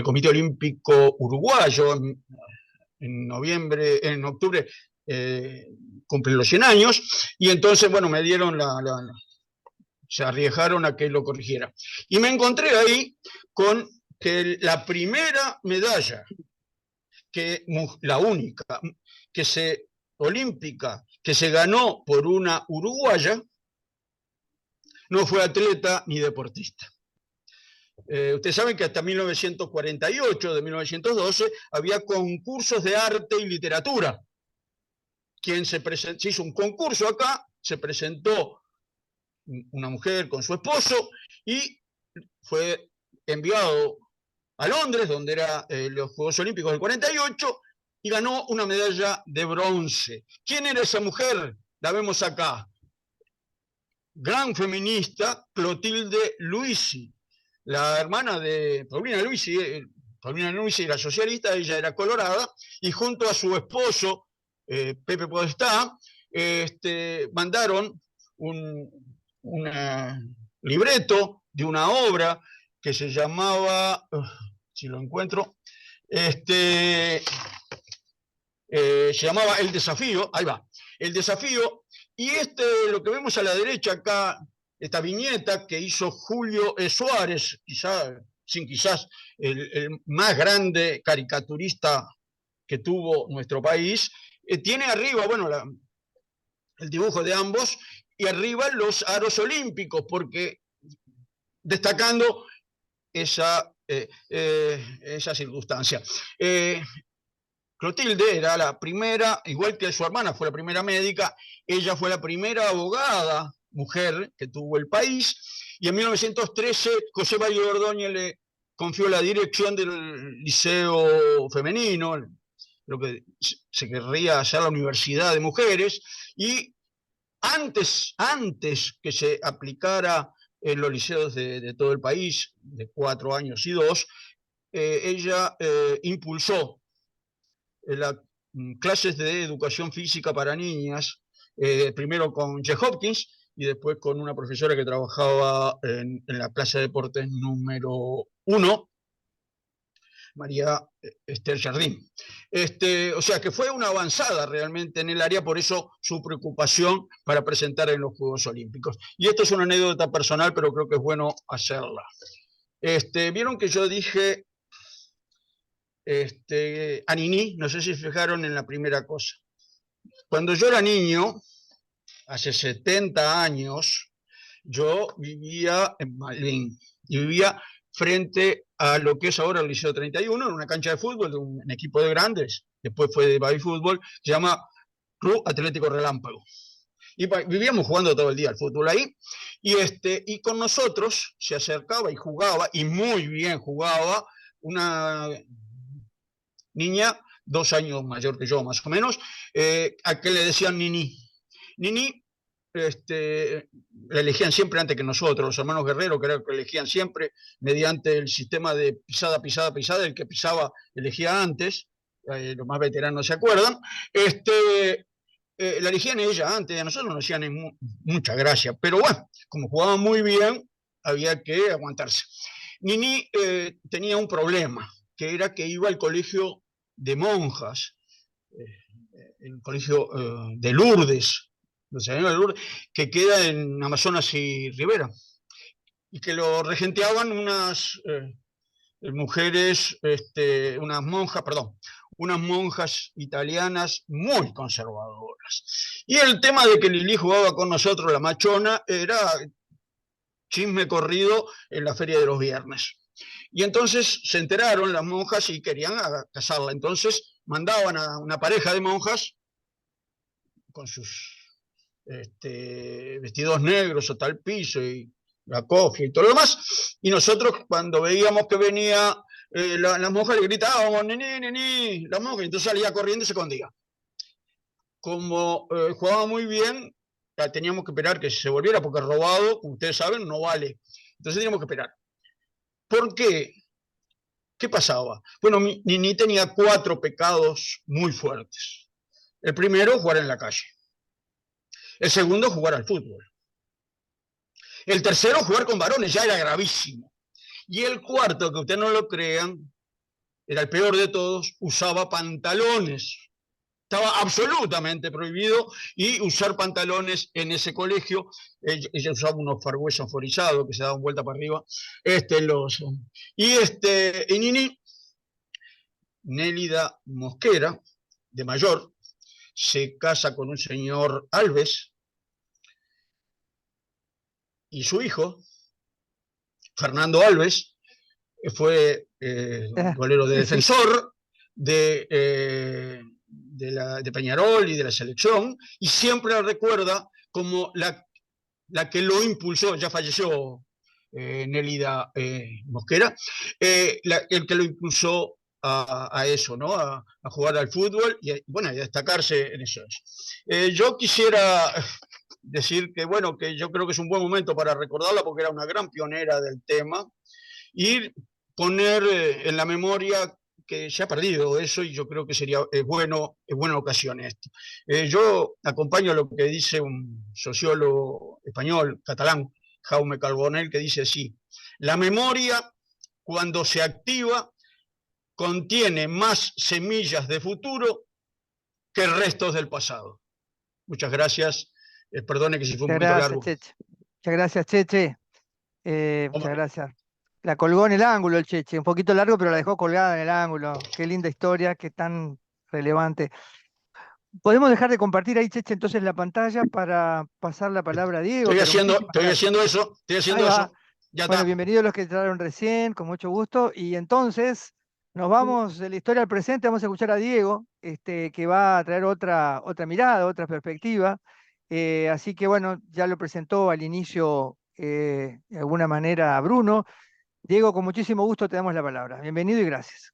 Speaker 3: Comité Olímpico Uruguayo en octubre cumple los 100 años, y entonces, bueno, me dieron se arriesgaron a que lo corrigiera. Y me encontré ahí con que la primera medalla, la única, olímpica, que se ganó por una uruguaya, no fue atleta ni deportista. Ustedes saben que hasta 1948, de 1912, había concursos de arte y literatura. Se hizo un concurso acá, se presentó una mujer con su esposo y fue enviado a Londres, donde eran los Juegos Olímpicos del 48, y ganó una medalla de bronce. ¿Quién era esa mujer? La vemos acá. Gran feminista, Clotilde Luisi, la hermana de Paulina Luisi. Paulina Luisi era socialista, ella era colorada, y junto a su esposo, Pepe Podestá, mandaron un libreto de una obra que se llamaba, si lo encuentro, se llamaba El Desafío, ahí va, El Desafío, y lo que vemos a la derecha acá, esta viñeta que hizo Julio Suárez, quizás el más grande caricaturista que tuvo nuestro país, tiene arriba, bueno, el dibujo de ambos, y arriba los aros olímpicos, porque destacando esa circunstancia. Clotilde era la primera, igual que su hermana fue la primera médica, ella fue la primera abogada mujer que tuvo el país, y en 1913 José María Ordóñez le confió la dirección del liceo femenino, lo que se querría hacer la universidad de mujeres, y antes que se aplicara en los liceos de todo el país, de 4 años y 2, ella impulsó las clases de educación física para niñas, primero con Jeff Hopkins y después con una profesora que trabajaba en la Plaza de Deportes número 1, María Esther Jardín. O sea que fue una avanzada realmente en el área, por eso su preocupación para presentar en los Juegos Olímpicos. Y esto es una anécdota personal, pero creo que es bueno hacerla. Vieron que yo dije a Nini, no sé si fijaron en la primera cosa. Cuando yo era niño, hace 70 años, yo vivía en Malvin y vivía frente a lo que es ahora el Liceo 31, en una cancha de fútbol de un equipo de grandes, después fue de baby fútbol, se llama Club Atlético Relámpago. Y vivíamos jugando todo el día al fútbol ahí, y con nosotros se acercaba y jugaba, y muy bien jugaba, una niña 2 años mayor que yo, más o menos, a que le decían Nini. Nini la elegían siempre antes que nosotros, los hermanos Guerrero, creo que elegían siempre mediante el sistema de pisada, pisada, pisada, el que pisaba elegía antes, los más veteranos se acuerdan, la elegían ella antes, a nosotros nos hacían mucha gracia, pero bueno, como jugaban muy bien, había que aguantarse. Nini tenía un problema, que era que iba al colegio de monjas, el colegio de Lourdes, que queda en Amazonas y Rivera, y que lo regenteaban unas mujeres, unas monjas italianas muy conservadoras. Y el tema de que Lili jugaba con nosotros, la machona, era chisme corrido en la feria de los viernes. Y entonces se enteraron las monjas y querían casarla. Entonces mandaban a una pareja de monjas con sus vestidos negros hasta el piso y la cofia y todo lo demás, y nosotros cuando veíamos que venía la monja le gritábamos Nini, Nini, la monja, y entonces salía corriendo y se escondía. Como jugaba muy bien, teníamos que esperar que se volviera, porque robado, como ustedes saben, no vale. Entonces teníamos que esperar. ¿Por qué? ¿Qué pasaba? Bueno, Nini tenía 4 pecados muy fuertes. El primero, jugar en la calle. El segundo, jugar al fútbol. El tercero, jugar con varones, ya era gravísimo. Y el cuarto, que ustedes no lo crean, era el peor de todos, usaba pantalones. Estaba absolutamente prohibido y usar pantalones en ese colegio. Ella usaba unos fargües anforizados que se daban vuelta para arriba. Y Nini, Nélida Mosquera, de mayor, se casa con un señor Alves y su hijo, Fernando Alves, fue golero de
Speaker 2: Sí.
Speaker 3: Defensor, de Peñarol y de la selección, y siempre la recuerda como la que lo impulsó. Ya falleció Nélida Mosquera, el que lo impulsó a eso, ¿no? A jugar al fútbol y bueno, a destacarse en eso. Yo quisiera decir que, bueno, que yo creo que es un buen momento para recordarla porque era una gran pionera del tema y poner en la memoria que se ha perdido eso, y yo creo que sería buena ocasión esto. Yo acompaño lo que dice un sociólogo español, catalán, Jaume Carbonell, que dice así: la memoria, cuando se activa, contiene más semillas de futuro que restos del pasado. Muchas gracias. Perdone que si fue un
Speaker 2: Muchas
Speaker 3: poquito
Speaker 2: gracias,
Speaker 3: largo.
Speaker 2: Cheche. Muchas gracias, Cheche. Muchas gracias. La colgó en el ángulo el Cheche, un poquito largo, pero la dejó colgada en el ángulo. Qué linda historia, qué tan relevante. Podemos dejar de compartir ahí, Cheche, entonces la pantalla para pasar la palabra a Diego, pero muchísimas
Speaker 3: Estoy
Speaker 2: gracias.
Speaker 3: haciendo eso,
Speaker 2: Ahí va.
Speaker 3: ya
Speaker 2: Bueno,
Speaker 3: está.
Speaker 2: bienvenidos los que entraron recién, con mucho gusto. Y entonces nos vamos de la historia al presente, vamos a escuchar a Diego, que va a traer otra mirada, otra perspectiva. Así que bueno, ya lo presentó al inicio de alguna manera a Bruno. Diego, con muchísimo gusto te damos la palabra. Bienvenido y gracias.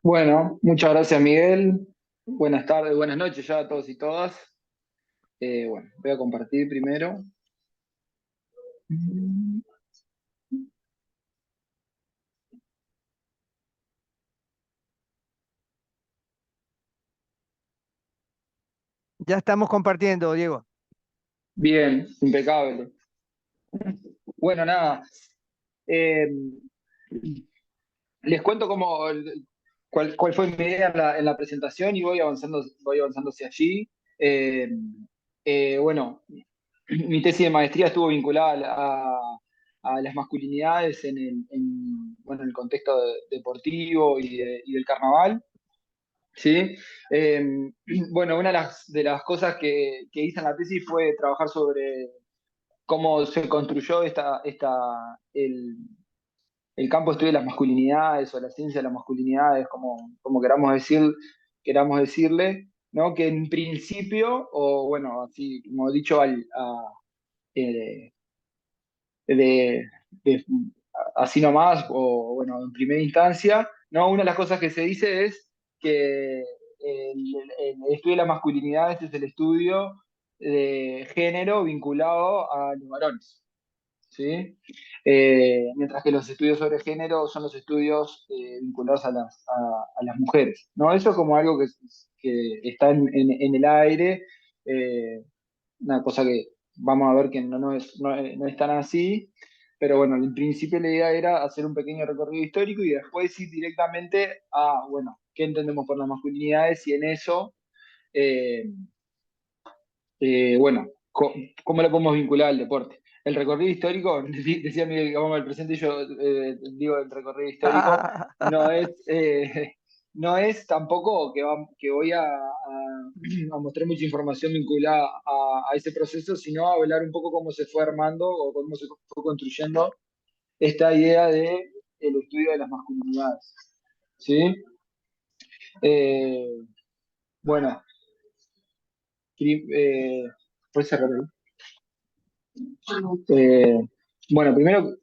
Speaker 4: Bueno, muchas gracias, Miguel. Buenas tardes, buenas noches ya a todos y todas. Bueno, voy a compartir primero.
Speaker 2: Ya estamos compartiendo, Diego.
Speaker 4: Bien, impecable. Bueno, nada. eh, Les cuento cuál fue mi idea en la presentación y voy avanzando hacia allí. Eh, bueno, mi tesis de maestría estuvo vinculada a las masculinidades bueno, en el contexto deportivo y del carnaval. ¿Sí? Eh, bueno, una de las cosas que hice en la tesis fue trabajar sobre cómo se construyó el campo de estudio de las masculinidades o la ciencia de las masculinidades, como queramos decirle, ¿no? Que en principio, o bueno, así como he dicho, eh, de, de- así nomás, o bueno, en primera instancia, ¿no? Una de las cosas que se dice es que el estudio de las masculinidades es el estudio de género vinculado a los varones. ¿Sí? Mientras que los estudios sobre género son los estudios vinculados a las mujeres, ¿no? Eso es como algo que está en el aire, una cosa que vamos a ver que no es tan así, pero bueno, en principio la idea era hacer un pequeño recorrido histórico y después ir directamente a, bueno, ¿qué entendemos por las masculinidades? Y en eso, eh, bueno, ¿cómo lo podemos vincular al deporte? El recorrido histórico, decía Miguel que vamos al presente, y yo digo el recorrido histórico, no es, no es tampoco que voy a mostrar mucha información vinculada a ese proceso, sino a hablar un poco cómo se fue armando o cómo se fue construyendo esta idea de el estudio de las masculinidades. ¿Sí? Eh, bueno, ¿puedes cerrar ahí? Eh, bueno, primero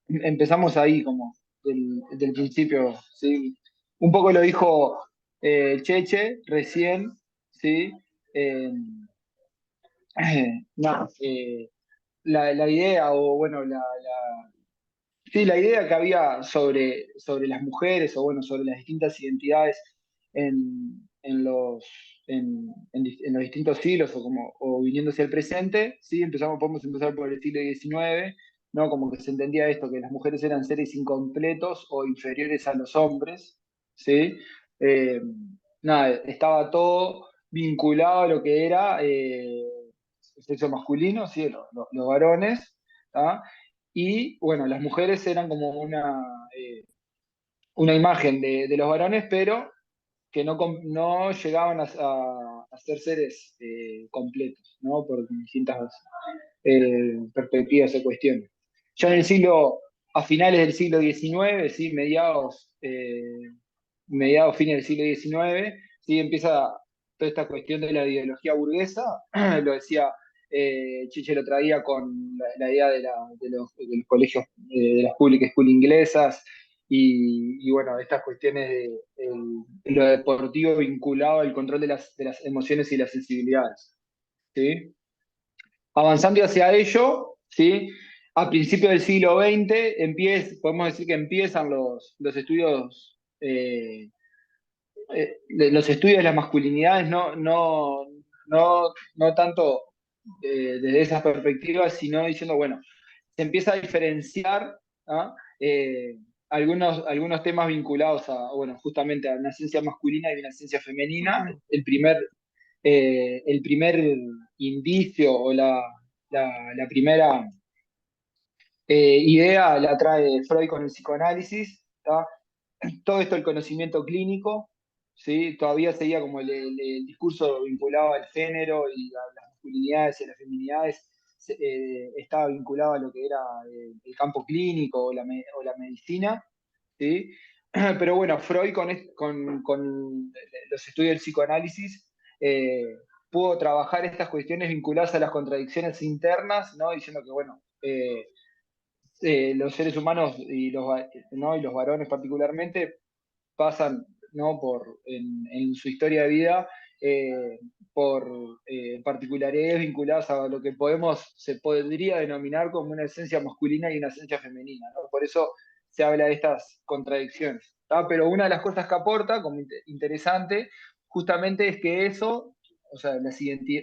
Speaker 4: empezamos ahí, como del principio, ¿sí? Un poco lo dijo Cheche recién, ¿sí? nada, la idea, o bueno, sí, la idea que había sobre las mujeres, o bueno, sobre las distintas identidades en en los distintos siglos, o viniendo hacia el presente, ¿sí? Podemos empezar por el siglo XIX, ¿no? Como que se entendía esto, que las mujeres eran seres incompletos o inferiores a los hombres, ¿sí? Eh, nada, estaba todo vinculado a lo que era el sexo masculino, ¿sí? Los varones, ¿tá? Y bueno, las mujeres eran como una imagen de los varones, pero que no llegaban a ser seres completos, ¿no? Por distintas perspectivas y cuestiones. Ya a finales del siglo XIX, ¿sí? Mediados, fines del siglo XIX, ¿sí? Empieza toda esta cuestión de la ideología burguesa, lo decía Chiche lo traía con la idea de los colegios, de las public school inglesas, y bueno, estas cuestiones de lo deportivo vinculado al control de las emociones y las sensibilidades, ¿sí? Avanzando hacia ello, ¿sí? A principios del siglo XX podemos decir que empiezan los estudios los estudios de las masculinidades, no tanto desde esas perspectivas, sino diciendo, bueno, se empieza a diferenciar, ¿ah? Algunos temas vinculados bueno, justamente a una esencia masculina y una esencia femenina. El primer indicio, o la primera idea la trae Freud con el psicoanálisis, ¿tá? Todo esto, el conocimiento clínico, ¿sí? Todavía seguía como el discurso vinculado al género y a las masculinidades y a las feminidades, estaba vinculado a lo que era el campo clínico, o la medicina, ¿sí? Pero bueno, Freud con los estudios del psicoanálisis eh, pudo trabajar estas cuestiones vinculadas a las contradicciones internas, ¿no? Diciendo que, bueno, los seres humanos ¿no? y los varones particularmente pasan, ¿no? En su historia de vida, eh, por particularidades vinculadas a lo que se podría denominar como una esencia masculina y una esencia femenina, ¿no? Por eso se habla de estas contradicciones, ¿tá? Pero una de las cosas que aporta, como interesante, justamente es que eso, o sea,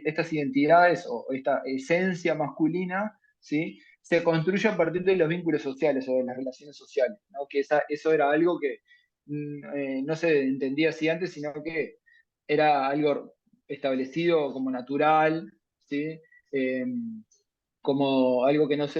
Speaker 4: estas identidades, o esta esencia masculina, ¿sí? Se construye a partir de los vínculos sociales, o de las relaciones sociales, ¿no? Que eso era algo que no se entendía así antes, sino que era algo establecido como natural, ¿sí? Eh, como algo que es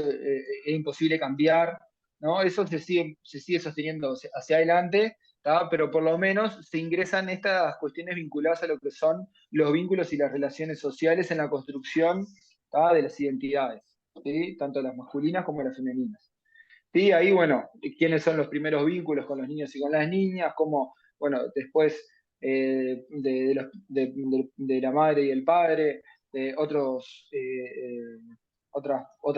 Speaker 4: imposible cambiar, ¿no? Eso se sigue sosteniendo hacia adelante, ¿tá? Pero por lo menos se ingresan estas cuestiones vinculadas a lo que son los vínculos y las relaciones sociales en la construcción, ¿tá? De las identidades, ¿sí? Tanto las masculinas como las femeninas. Sí, ahí, bueno, quiénes son los primeros vínculos con los niños y con las niñas, cómo, bueno, después de la madre y el padre, de otras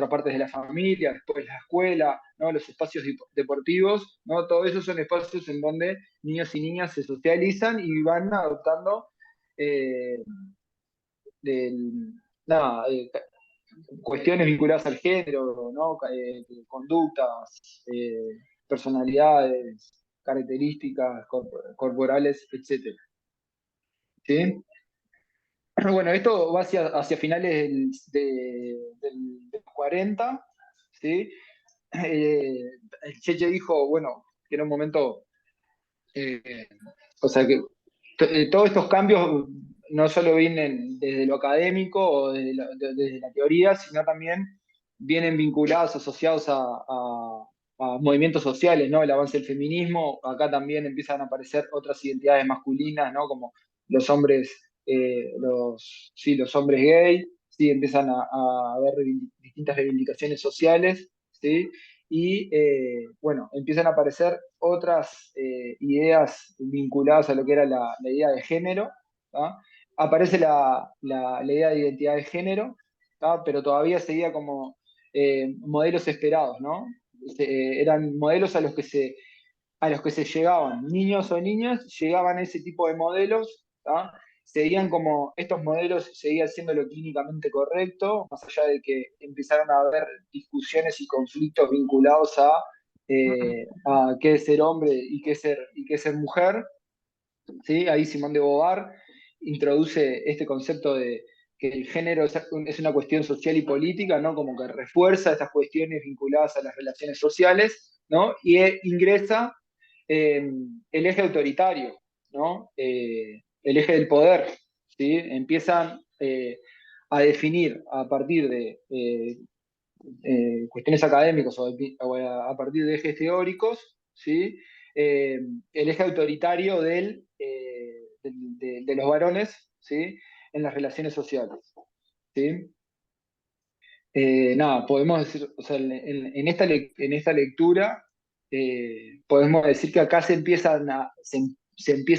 Speaker 4: partes de la familia, después la escuela, ¿no? Los espacios deportivos, ¿no? Todo eso son espacios en donde niños y niñas se socializan y van adoptando eh, del- nada, cuestiones vinculadas al género, ¿no? Conductas, personalidades, características corporales, etc. ¿Sí? Bueno, esto va hacia finales del 40, ¿sí? El Cheche dijo, bueno, que era un momento, eh, o sea, que todos estos cambios no solo vienen desde lo académico o desde la teoría, sino también vienen vinculados, asociados a movimientos sociales, ¿no? El avance del feminismo. Acá también empiezan a aparecer otras identidades masculinas, ¿no? Como los hombres, los hombres gay, ¿sí? Empiezan a haber distintas reivindicaciones sociales, ¿sí? Y bueno, empiezan a aparecer otras ideas vinculadas a lo que era la idea de género, ¿tá? Aparece la idea de identidad de género, ¿tá? Pero todavía seguía como modelos esperados, ¿no? Eran modelos a los que se llegaban, niños o niñas llegaban a ese tipo de modelos, ¿tá? seguían como, estos modelos seguían siendo lo clínicamente correcto, más allá de que empezaron a haber discusiones y conflictos vinculados a qué es ser hombre y qué es ser mujer, ¿sí? Ahí Simón de Beauvoir introduce este concepto de que el género es una cuestión social y política, ¿no? Como que refuerza estas cuestiones vinculadas a las relaciones sociales, ¿no? Y ingresa el eje autoritario, ¿no? El eje del poder, ¿sí? Empiezan a definir a partir de cuestiones académicas o a partir de ejes teóricos, ¿sí? El eje autoritario de los varones, ¿sí? En las relaciones sociales, ¿sí? Nada, podemos decir, o sea, en esta lectura podemos decir que acá se empieza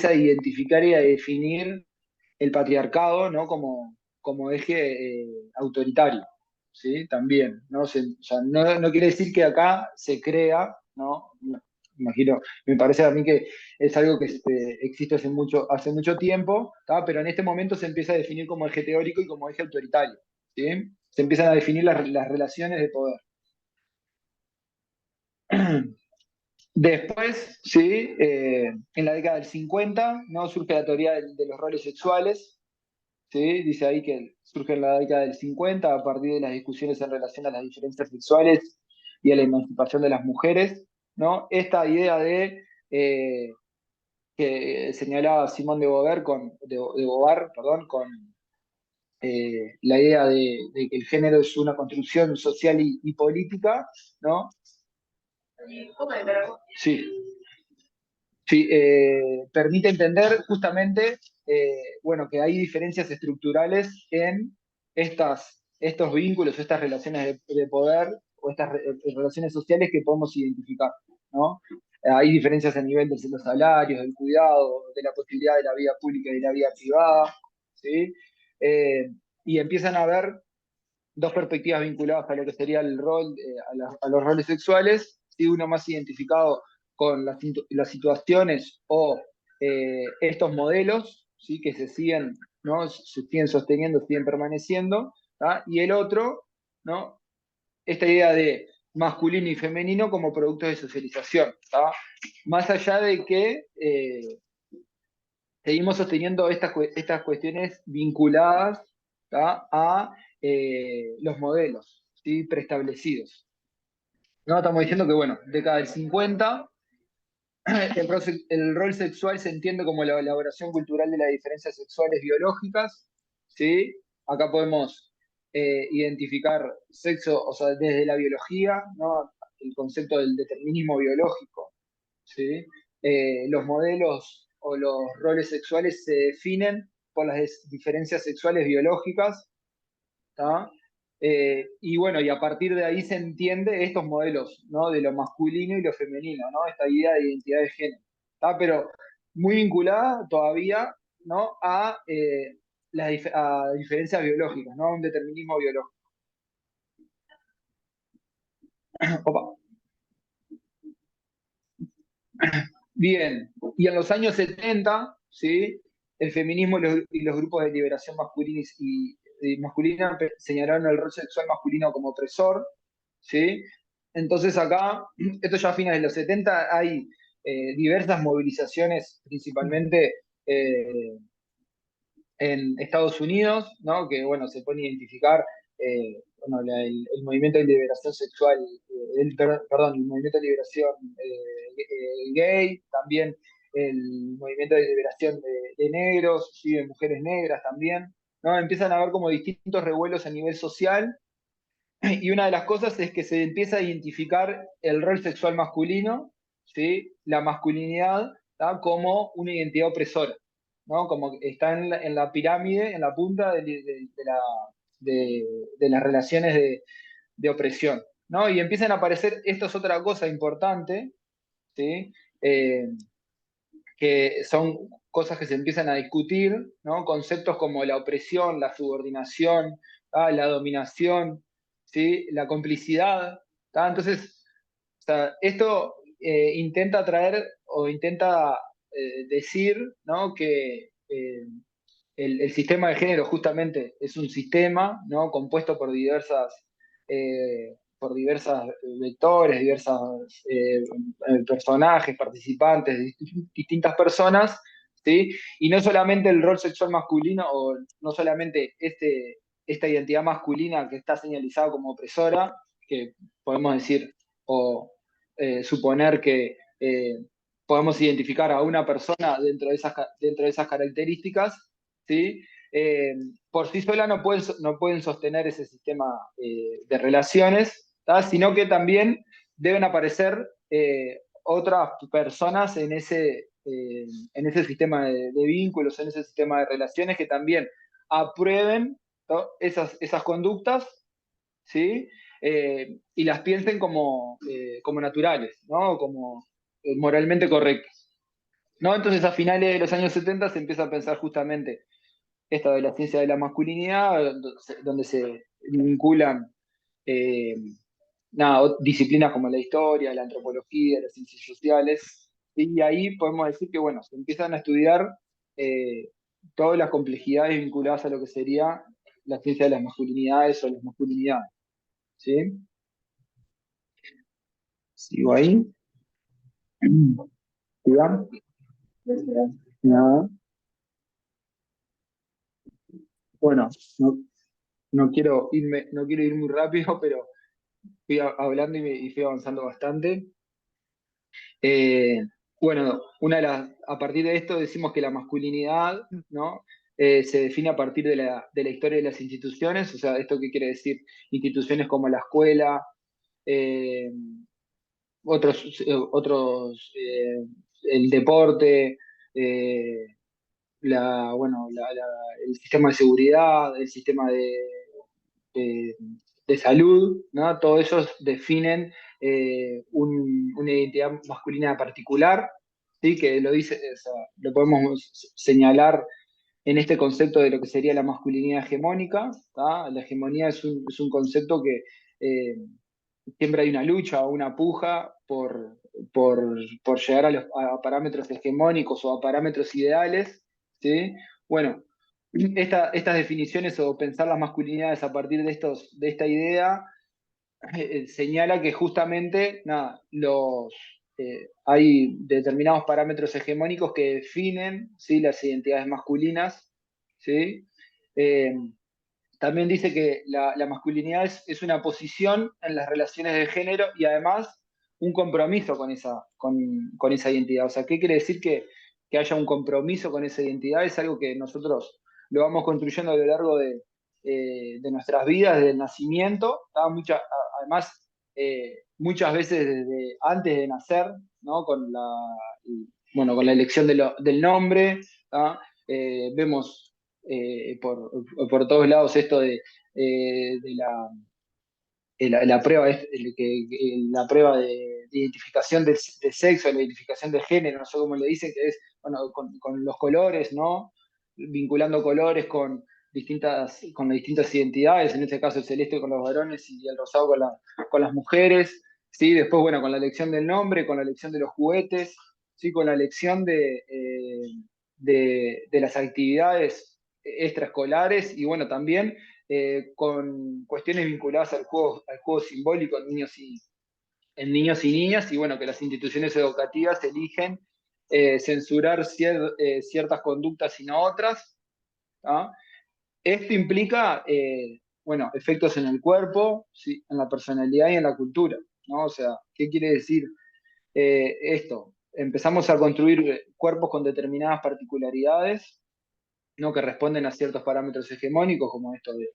Speaker 4: a identificar y a definir el patriarcado, ¿no? Como eje autoritario, ¿sí? También, ¿no? O sea, no quiere decir que acá se crea, ¿no? Imagino, me parece a mí que es algo que existe hace mucho tiempo, ¿tá? Pero en este momento se empieza a definir como eje teórico y como eje autoritario, ¿sí? Se empiezan a definir las relaciones de poder. Después, sí, en la década del 50, ¿no? Surge la teoría de los roles sexuales, ¿sí? Dice ahí que surge en la década del 50 a partir de las discusiones en relación a las diferencias sexuales y a la emancipación de las mujeres, ¿no? Esta idea que señalaba Simón de Beauvoir perdón, con la idea de que el género es una construcción social y política, ¿no? Sí. Sí, permite entender justamente bueno, que hay diferencias estructurales en estos vínculos, estas relaciones de poder o estas relaciones sociales que podemos identificar, ¿no? Hay diferencias a nivel de los salarios, del cuidado, de la posibilidad de la vida pública y de la vida privada, ¿sí? Y empiezan a haber dos perspectivas vinculadas a lo que sería el rol, a los roles sexuales, y uno más identificado con las situaciones o estos modelos, ¿sí? Que se siguen, ¿no? Se siguen sosteniendo, siguen permaneciendo, ¿tá? Y el otro, ¿no? Esta idea de masculino y femenino como productos de socialización, ¿tá? Más allá de que seguimos sosteniendo estas cuestiones vinculadas, ¿tá? A los modelos, ¿sí? Preestablecidos. ¿No? Estamos diciendo que, bueno, década del 50, el rol sexual se entiende como la elaboración cultural de las diferencias sexuales biológicas, ¿sí? Acá podemos identificar sexo, o sea, desde la biología, ¿no? El concepto del determinismo biológico, ¿sí? Los modelos o los roles sexuales se definen por las diferencias sexuales biológicas, ¿tá? Y bueno, y a partir de ahí se entiende estos modelos, ¿no? De lo masculino y lo femenino, ¿no? Esta idea de identidad de género, ¿tá? Pero muy vinculada todavía, ¿no? A diferencias biológicas, ¿no? A un determinismo biológico. Opa. Bien, y en los años 70, ¿sí? El feminismo y los grupos de liberación masculina señalaron el rol sexual masculino como opresor, ¿sí? Entonces acá, esto ya a fines de los 70, hay diversas movilizaciones, principalmente en Estados Unidos, ¿no? Que, bueno, se puede identificar bueno, el movimiento de liberación sexual, perdón, el movimiento de liberación gay, también el movimiento de liberación de negros, ¿sí? De mujeres negras también, ¿no? Empiezan a haber como distintos revuelos a nivel social, y una de las cosas es que se empieza a identificar el rol sexual masculino, ¿sí? La masculinidad, ¿tá? Como una identidad opresora, ¿no? Como que está en la pirámide, en la punta de las relaciones de opresión, ¿no? Y empiezan a aparecer, esto es otra cosa importante, ¿sí? Que son cosas que se empiezan a discutir, ¿no? Conceptos como la opresión, la subordinación, ¿tá? La dominación, ¿sí? La complicidad, ¿tá? Entonces, o sea, esto intenta traer o intenta decir, ¿no? Que el sistema de género justamente es un sistema, ¿no? Compuesto por diversas vectores, diversos personajes, participantes, distintas personas, ¿sí? Y no solamente el rol sexual masculino, o no solamente esta identidad masculina que está señalizada como opresora, que podemos decir o suponer que podemos identificar a una persona dentro de esas características, ¿sí? Por sí sola no pueden sostener ese sistema de relaciones, ¿tá? Sino que también deben aparecer otras personas en ese sistema de vínculos, en ese sistema de relaciones que también aprueben, ¿no? esas conductas, ¿sí? Y las piensen como naturales, ¿no? Como moralmente correctas, ¿no? Entonces a finales de los años 70 se empieza a pensar justamente esto de la ciencia de la masculinidad, donde se vinculan eh, disciplinas como la historia, la antropología, las ciencias sociales, y ahí podemos decir que, bueno, se empiezan a estudiar eh, todas las complejidades vinculadas a lo que sería la ciencia de las masculinidades o las masculinidades, ¿sí? ¿Sigo ahí? ¿Sigan? Nada. Bueno, no quiero ir muy rápido, pero fui hablando y fui avanzando bastante. Eh, bueno, a partir de esto decimos que la masculinidad, ¿no? Se define a partir de la historia de las instituciones. O sea, ¿esto qué quiere decir? Instituciones como la escuela, eh, el deporte, eh, el sistema de seguridad, el sistema de- de salud, ¿no? Todos ellos definen una identidad masculina particular, ¿sí? Que lo dice, o sea, lo podemos señalar en este concepto de lo que sería la masculinidad hegemónica, ¿tá? La hegemonía es un concepto que eh, siempre hay una lucha o una puja por llegar a parámetros hegemónicos o a parámetros ideales, ¿sí? Bueno, estas definiciones o pensar las masculinidades a partir de esta idea señala que justamente nada, hay determinados parámetros hegemónicos que definen, ¿sí? Las identidades masculinas, ¿sí? Eh, También dice que la masculinidad es una posición en las relaciones de género y además un compromiso con esa identidad. O sea, ¿qué quiere decir que haya un compromiso con esa identidad? Es algo que nosotros lo vamos construyendo a lo largo de nuestras vidas, desde el nacimiento, ¿tá? Además, muchas veces desde antes de nacer, ¿no? Con la elección del nombre, ¿tá? Vemos por todos lados esto la prueba, la prueba de identificación de sexo, la identificación de género, no sé cómo le dicen, que es bueno, con los colores, ¿no? Vinculando colores con distintas identidades, en este caso el celeste con los varones y el rosado con las mujeres, ¿sí? Después, bueno, con la elección del nombre, con la elección de los juguetes, ¿sí? Con la elección de las actividades extraescolares y bueno, también con cuestiones vinculadas al juego simbólico en niños y niñas, y bueno, que las instituciones educativas eligen censurar ciertas conductas y no otras. ¿Ah? Esto implica, bueno, efectos en el cuerpo, ¿sí? En la personalidad y en la cultura, ¿no? O sea, ¿qué quiere decir esto? Empezamos a construir cuerpos con determinadas particularidades, ¿no? Que responden a ciertos parámetros hegemónicos, como esto de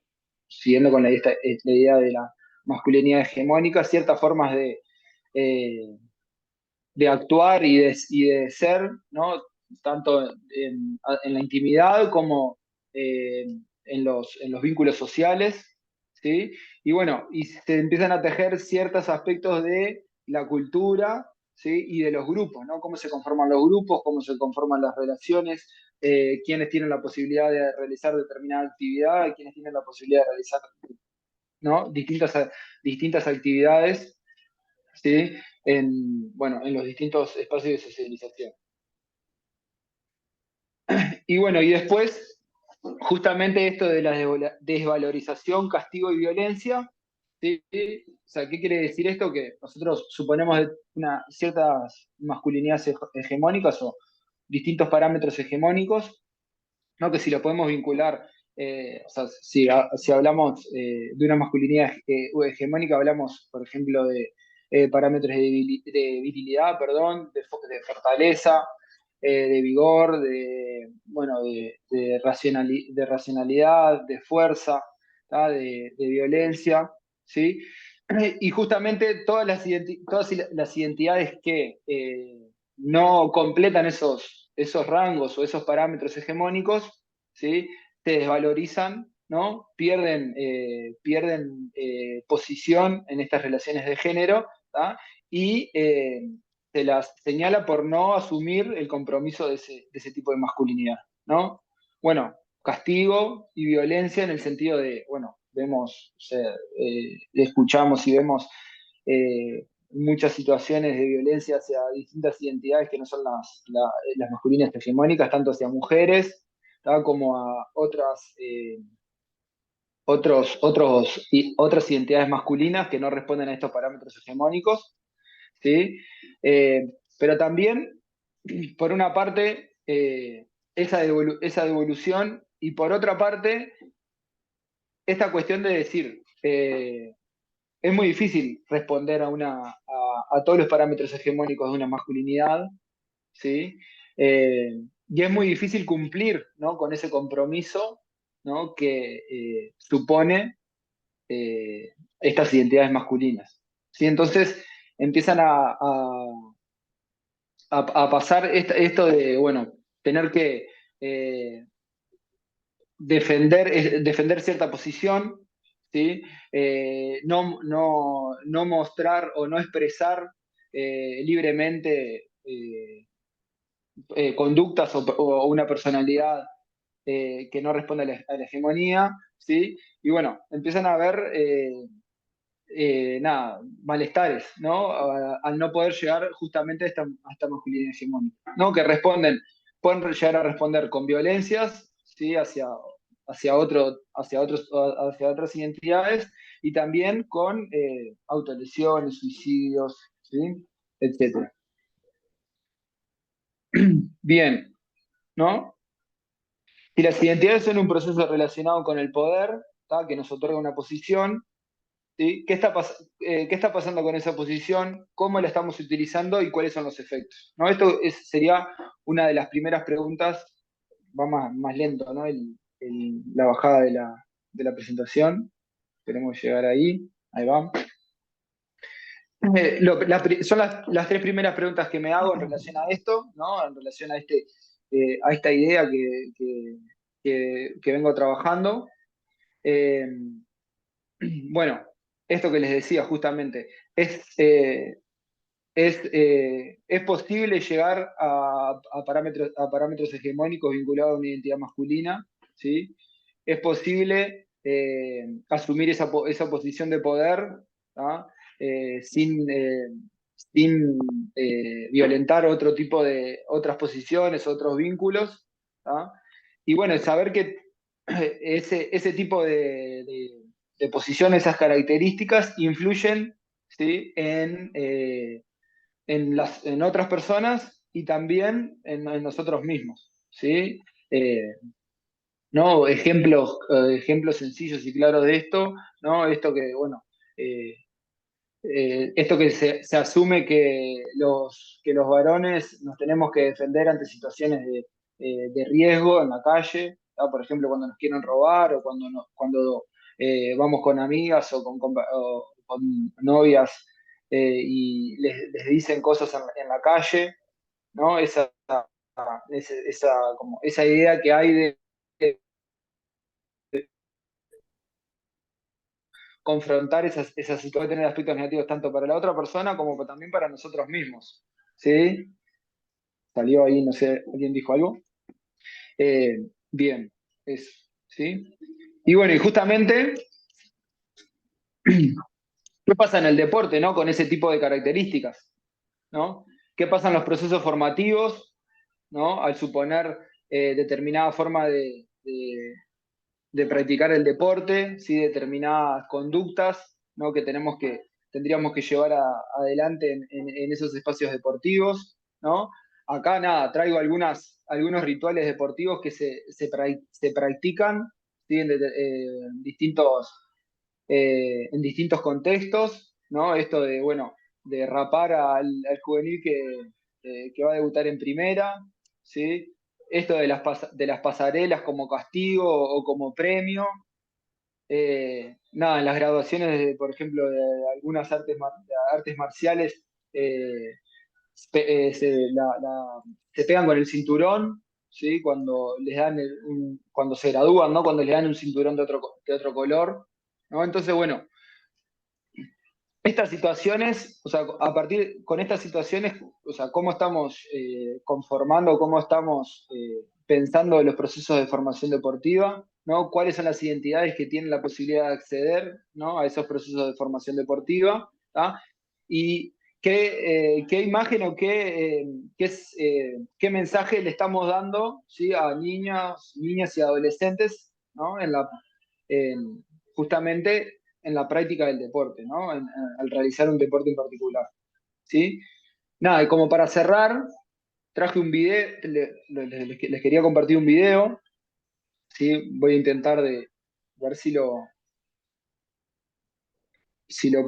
Speaker 4: siguiendo con la idea de la masculinidad hegemónica, ciertas formas eh, de actuar y de ser, ¿no? Tanto en la intimidad como eh, en los vínculos sociales, ¿sí? Y bueno, y se empiezan a tejer ciertos aspectos de la cultura, ¿sí? Y de los grupos, ¿no? Cómo se conforman los grupos, cómo se conforman las relaciones, quiénes tienen la posibilidad de realizar determinada actividad, quiénes tienen la posibilidad de realizar, ¿no? Distintas actividades, ¿sí? Bueno, en los distintos espacios de socialización. Y bueno, y después justamente esto de la desvalorización, castigo y violencia, ¿sí? O sea, ¿qué quiere decir esto? Que nosotros suponemos ciertas masculinidades hegemónicas o distintos parámetros hegemónicos, ¿no? Que si lo podemos vincular, o sea, si hablamos de una masculinidad hegemónica, hablamos, por ejemplo, de parámetros de virilidad, perdón, de fortaleza, de vigor, bueno, de racionalidad, de fuerza, ¿tá? De violencia, ¿sí? Y justamente todas las identidades que no completan esos rangos o esos parámetros hegemónicos, ¿sí? Se desvalorizan, ¿no? Pierden posición en estas relaciones de género, ¿tá? Y se las señala por no asumir el compromiso de ese tipo de masculinidad, ¿no? Bueno, castigo y violencia en el sentido de, bueno, vemos, o sea, escuchamos y vemos muchas situaciones de violencia hacia distintas identidades que no son las masculinas hegemónicas, tanto hacia mujeres, ¿tá? Como a otras identidades masculinas que no responden a estos parámetros hegemónicos, ¿sí? Pero también, por una parte, esa devolución y por otra parte, esta cuestión de decir, es muy difícil responder a todos los parámetros hegemónicos de una masculinidad, ¿sí? Y es muy difícil cumplir, ¿no? Con ese compromiso, ¿no? Que supone estas identidades masculinas, ¿sí? Entonces empiezan a pasar esto de, bueno, tener que defender cierta posición, ¿sí? No mostrar o no expresar libremente conductas o una personalidad que no responde a la hegemonía, ¿sí? Y bueno, empiezan a haber nada, malestares, ¿no? Al no poder llegar justamente a esta masculinidad hegemónica, ¿no? Que pueden llegar a responder con violencias, ¿sí? Hacia otras identidades y también con autolesiones, suicidios, ¿sí? Etcétera. Bien, ¿no? Si las identidades son un proceso relacionado con el poder, ¿tá? Que nos otorga una posición, ¿sí? ¿Qué está pasando con esa posición? ¿Cómo la estamos utilizando y cuáles son los efectos? ¿No? Esto sería una de las primeras preguntas, va más lento, ¿no? La bajada de la presentación. Queremos llegar ahí. Ahí va. Son las tres primeras preguntas que me hago en relación a esto, ¿no? En relación a esta idea que vengo trabajando. Bueno, esto que les decía justamente, es posible llegar a parámetros hegemónicos vinculados a una identidad masculina, ¿sí? Es posible asumir esa posición de poder, ¿tá? Sin violentar otro tipo de otras posiciones, otros vínculos, ¿tá? Y bueno, saber que ese tipo de posiciones, esas características influyen, ¿sí? En otras personas y también en nosotros mismos, ¿sí? ¿No? Ejemplos sencillos y claros de esto, ¿no? Esto que, bueno, esto que se asume que los varones nos tenemos que defender ante situaciones de riesgo en la calle, ¿tá? Por ejemplo, cuando nos quieren robar o cuando vamos con amigas o con novias y les dicen cosas en la calle, ¿no? Como esa idea que hay de confrontar esas situaciones, puede tener aspectos negativos tanto para la otra persona como también para nosotros mismos, ¿sí? Salió ahí, no sé, ¿alguien dijo algo? Bien, eso, ¿sí? Y bueno, y justamente, ¿qué pasa en el deporte, ¿no? Con ese tipo de características, ¿no? ¿Qué pasa en los procesos formativos, ¿no? Al suponer determinada forma de practicar el deporte, ¿sí? Determinadas conductas, ¿no? Que tendríamos que llevar adelante en esos espacios deportivos, ¿no? Acá nada, traigo algunos rituales deportivos que se practican, ¿sí? En distintos contextos, ¿no? Esto de, bueno, de rapar al juvenil que va a debutar en primera, ¿sí? Esto de las pasarelas como castigo o como premio. Nada, en las graduaciones, por ejemplo, de algunas artes marciales, se pegan con el cinturón, ¿sí? Cuando les dan cuando se gradúan, ¿no? Cuando les dan un cinturón de otro color, ¿no? Entonces, bueno, estas situaciones, o sea, con estas situaciones, o sea, cómo estamos conformando, cómo estamos pensando los procesos de formación deportiva, ¿no? Cuáles son las identidades que tienen la posibilidad de acceder, ¿no? A esos procesos de formación deportiva, ¿tá? Y qué imagen o qué mensaje le estamos dando, ¿sí? A niñas y adolescentes, ¿no? Justamente en la práctica del deporte, ¿no? Al realizar un deporte en particular, ¿sí? Nada, y como para cerrar, traje un video, les quería compartir un video, ¿sí? Voy a intentar de ver si lo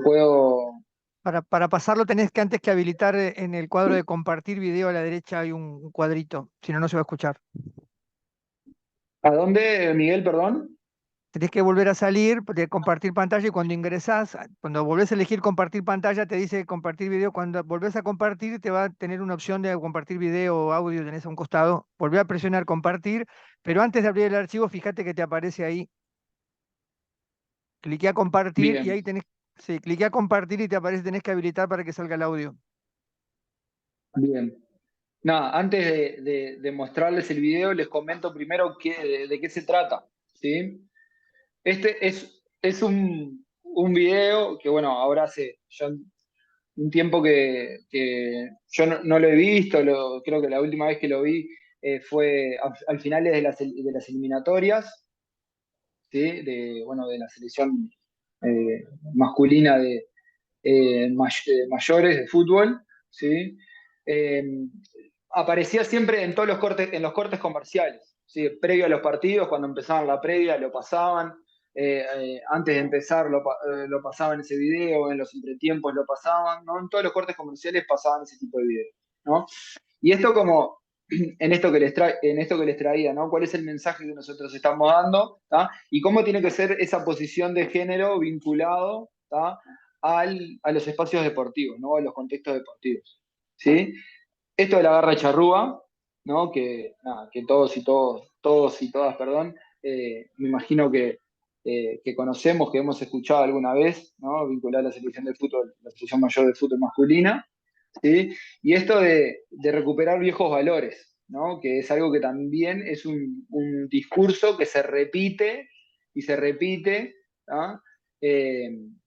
Speaker 4: puedo...
Speaker 2: Para pasarlo tenés que antes que habilitar en el cuadro de compartir video a la derecha hay un cuadrito, si no, no se va a escuchar.
Speaker 4: ¿A dónde, Miguel, perdón?
Speaker 2: Tenés que volver a salir de compartir pantalla y cuando ingresás, cuando volvés a elegir compartir pantalla, te dice compartir video. Cuando volvés a compartir, te va a tener una opción de compartir video o audio, tenés a un costado. Volvé a presionar compartir, pero antes de abrir el archivo, fíjate que te aparece ahí. Cliqué a compartir y
Speaker 4: Bien,
Speaker 2: ahí tenés, sí, cliqué a compartir y te aparece, tenés que habilitar para que salga el audio.
Speaker 4: bien. Nada, antes de mostrarles el video, les comento primero de qué se trata, ¿sí? Este es un video que, bueno, ahora hace ya un tiempo que yo no lo he visto, creo que la última vez que lo vi fue al finales de las eliminatorias, ¿sí? Bueno, de la selección masculina de mayores de fútbol, ¿sí? Eh, Aparecía siempre en todos los cortes comerciales, ¿sí? Previo a los partidos, cuando empezaban la previa, lo pasaban. Antes de empezar lo pasaban ese video, en los entretiempos lo pasaban, ¿no? En todos los cortes comerciales pasaban ese tipo de videos, ¿no? Y esto como en esto que les traía, ¿no? ¿Cuál es el mensaje que nosotros estamos dando? ¿Tá? Y cómo tiene que ser esa posición de género vinculado, ¿tá? A los espacios deportivos, ¿no? A los contextos deportivos, ¿sí? Esto de la garra charrúa, ¿no? Nada, que todos y todas, perdón, me imagino que conocemos, que hemos escuchado alguna vez, ¿no? Vincular a la selección de fútbol, la selección mayor de fútbol masculina, ¿sí? Y esto de recuperar viejos valores, ¿no? Que es algo que también es un discurso que se repite y se repite, ¿no? En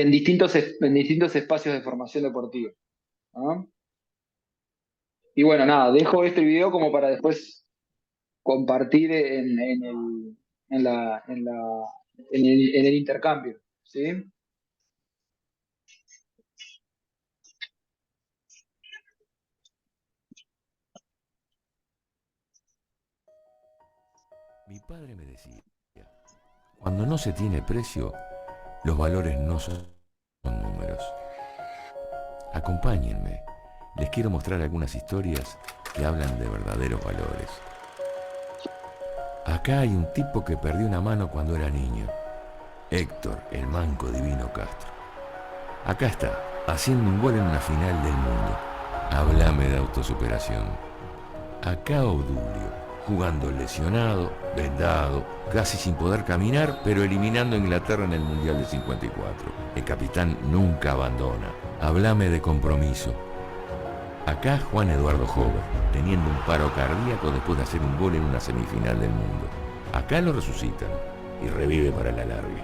Speaker 4: distintos espacios de formación deportiva, ¿no? Y bueno, nada, dejo este video como para después compartir en el intercambio, ¿sí?
Speaker 5: Mi padre me decía, cuando no se tiene precio, los valores no son números. Acompáñenme, les quiero mostrar algunas historias que hablan de verdaderos valores. Acá hay un tipo que perdió una mano cuando era niño. Héctor, el manco divino Castro. Acá está, haciendo un gol en una final del mundo. Háblame de autosuperación. Acá Obdulio, jugando lesionado, vendado, casi sin poder caminar, pero eliminando a Inglaterra en el Mundial de 54. El capitán nunca abandona. Háblame de compromiso. Acá Juan Eduardo Hover, teniendo un paro cardíaco después de hacer un gol en una semifinal del mundo. Acá lo resucitan y revive para la largue.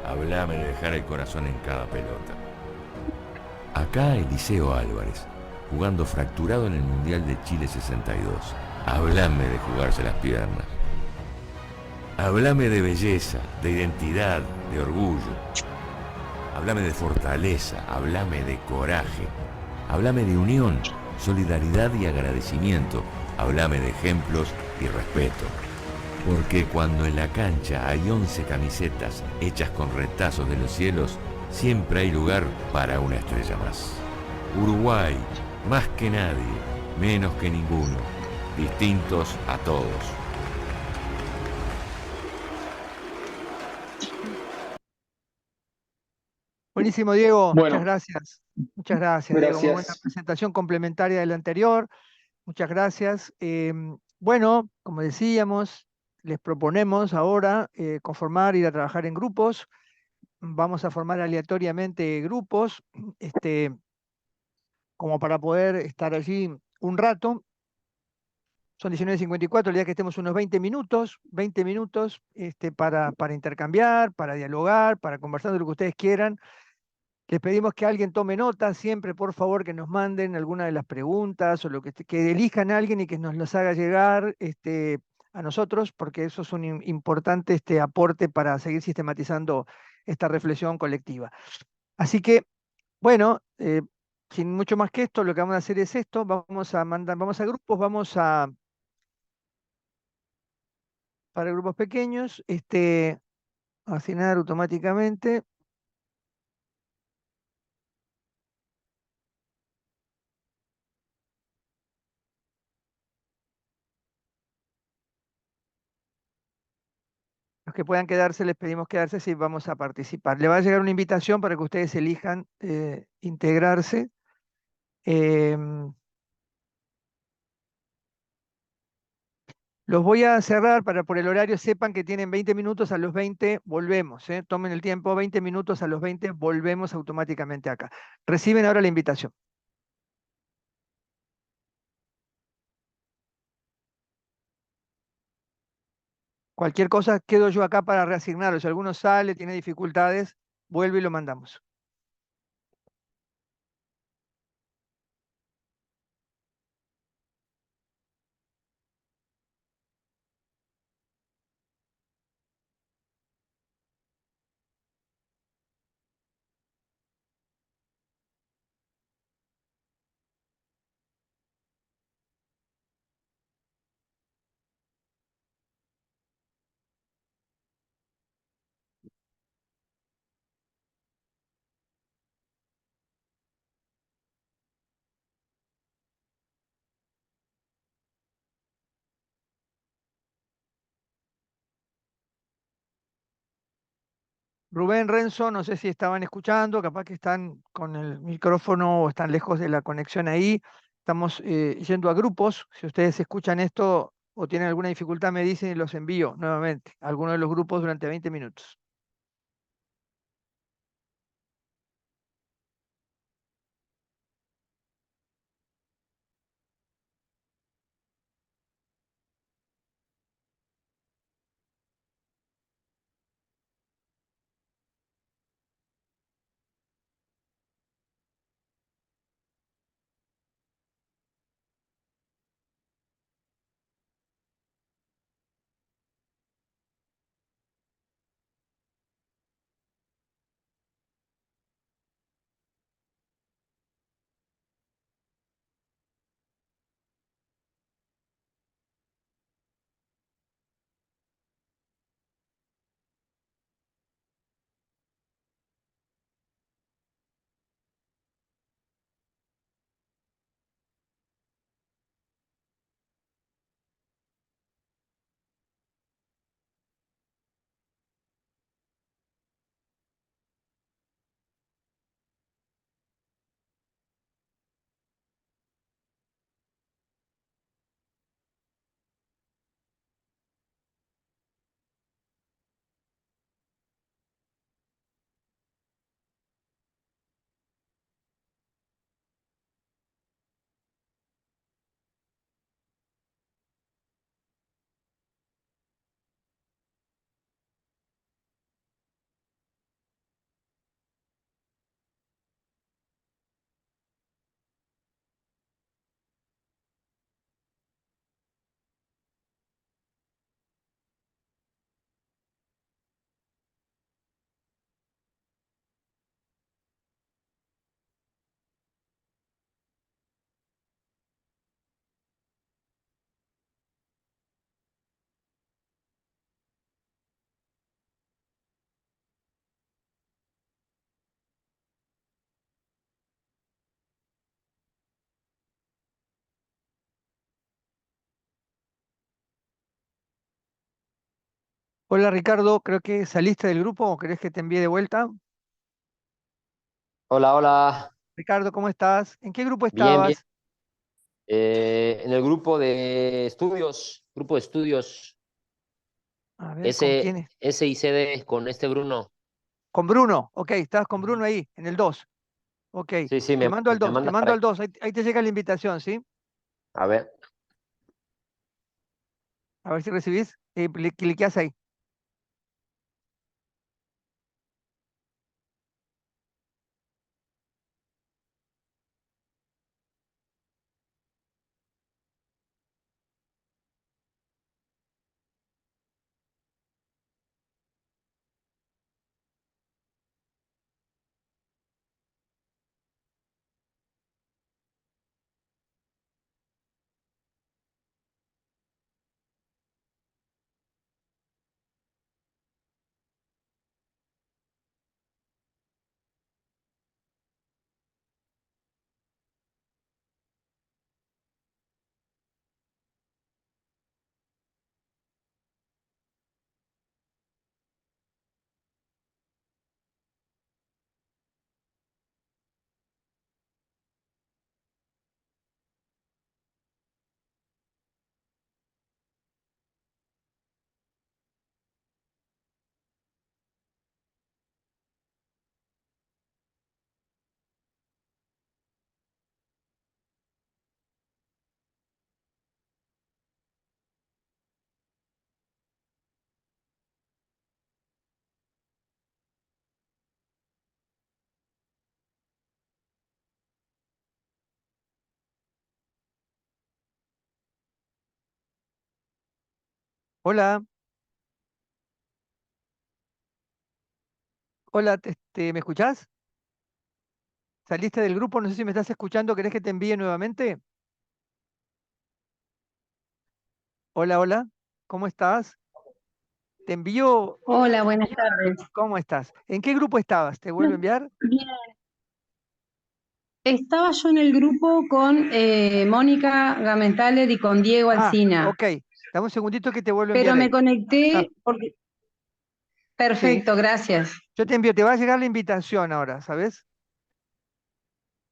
Speaker 5: Háblame de dejar el corazón en cada pelota. Acá Eliseo Álvarez, jugando fracturado en el Mundial de Chile 62. Háblame de jugarse las piernas. Háblame de belleza, de identidad, de orgullo. Háblame de fortaleza, háblame de coraje. Háblame de unión, solidaridad y agradecimiento. Háblame de ejemplos y respeto. Porque cuando en la cancha hay 11 camisetas hechas con retazos de los cielos, siempre hay lugar para una estrella más. Uruguay, más que nadie, menos que ninguno, distintos a todos.
Speaker 2: Buenísimo, Diego. Muchas
Speaker 4: Bueno,
Speaker 2: gracias. Muchas gracias, Diego. Muy buena
Speaker 4: gracias.
Speaker 2: presentación complementaria de la anterior. Muchas gracias. Bueno, como decíamos, les proponemos ahora conformar, ir a trabajar en grupos. Vamos a formar aleatoriamente grupos, como para poder estar allí un rato. Son 19:54, la idea es que estemos unos 20 minutos para intercambiar, para dialogar, para conversar de lo que ustedes quieran. Les pedimos que alguien tome nota, siempre por favor que nos manden alguna de las preguntas o lo que elijan a alguien y que nos los haga llegar a nosotros, porque eso es un importante aporte para seguir sistematizando esta reflexión colectiva. Así que, bueno, sin mucho más que esto, lo que vamos a hacer es esto, vamos a grupos, para grupos pequeños, a asignar automáticamente. Los que puedan quedarse, les pedimos quedarse si vamos a participar. Le va a llegar una invitación para que ustedes elijan integrarse. Em, los voy a cerrar para por el horario sepan que tienen 20 minutos, a los 20 volvemos. Tomen el tiempo, 20 minutos, a los 20 volvemos automáticamente acá. Reciben ahora la invitación. Cualquier cosa quedo yo acá para reasignarlo. Si alguno sale, tiene dificultades, vuelve y lo mandamos. Rubén, Renzo, no sé si estaban escuchando, capaz que están con el micrófono o están lejos de la conexión ahí. Estamos yendo a grupos. Si ustedes escuchan esto o tienen alguna dificultad, me dicen y los envío nuevamente a alguno de los grupos durante 20 minutos. Hola Ricardo, creo que saliste del grupo o querés que te envíe de vuelta.
Speaker 6: Hola, hola.
Speaker 2: Ricardo, ¿cómo estás? ¿En qué grupo
Speaker 6: Bien, bien.
Speaker 2: estabas?
Speaker 6: En el grupo de estudios
Speaker 2: A ver, ¿con quién
Speaker 6: S,
Speaker 2: es?
Speaker 6: SICD con este Bruno.
Speaker 2: Con Bruno, ok, estabas con
Speaker 6: Ujú.
Speaker 2: Bruno ahí, en el 2. Ok,
Speaker 6: Sí, sí,
Speaker 2: te mando al
Speaker 6: me
Speaker 2: 2, te
Speaker 6: mandas
Speaker 2: mando
Speaker 6: para ahí.
Speaker 2: al 2. Ahí te llega la invitación, ¿sí?
Speaker 6: A ver.
Speaker 2: A ver si recibís, cliqueás ahí. Hola, hola, ¿me escuchás? ¿Saliste del grupo? No sé si me estás escuchando, ¿querés que te envíe nuevamente? Hola, hola, ¿cómo estás? Te envío,
Speaker 7: Hola, buenas tardes.
Speaker 2: ¿cómo estás? ¿En qué grupo estabas? ¿Te vuelvo a enviar?
Speaker 7: Bien, estaba yo en el grupo con Mónica Gamentaler y con Diego
Speaker 2: Ah,
Speaker 7: Alsina,
Speaker 2: ok, dame un segundito que te vuelvo a
Speaker 7: pero
Speaker 2: enviar
Speaker 7: me
Speaker 2: ahí. Ah,
Speaker 7: conecté porque...
Speaker 2: sí,
Speaker 7: Perfecto, gracias.
Speaker 2: yo te envío, te va a llegar la invitación ahora, ¿sabes?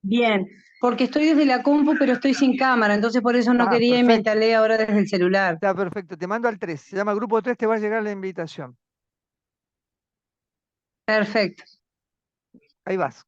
Speaker 7: Bien, porque estoy desde la compu, pero estoy sin cámara, entonces por eso no
Speaker 2: Ah,
Speaker 7: quería y me
Speaker 2: perfecto,
Speaker 7: instalé ahora desde el celular.
Speaker 2: está perfecto, te mando al 3. Se llama Grupo 3, te va a llegar la invitación.
Speaker 7: Perfecto.
Speaker 2: Ahí vas.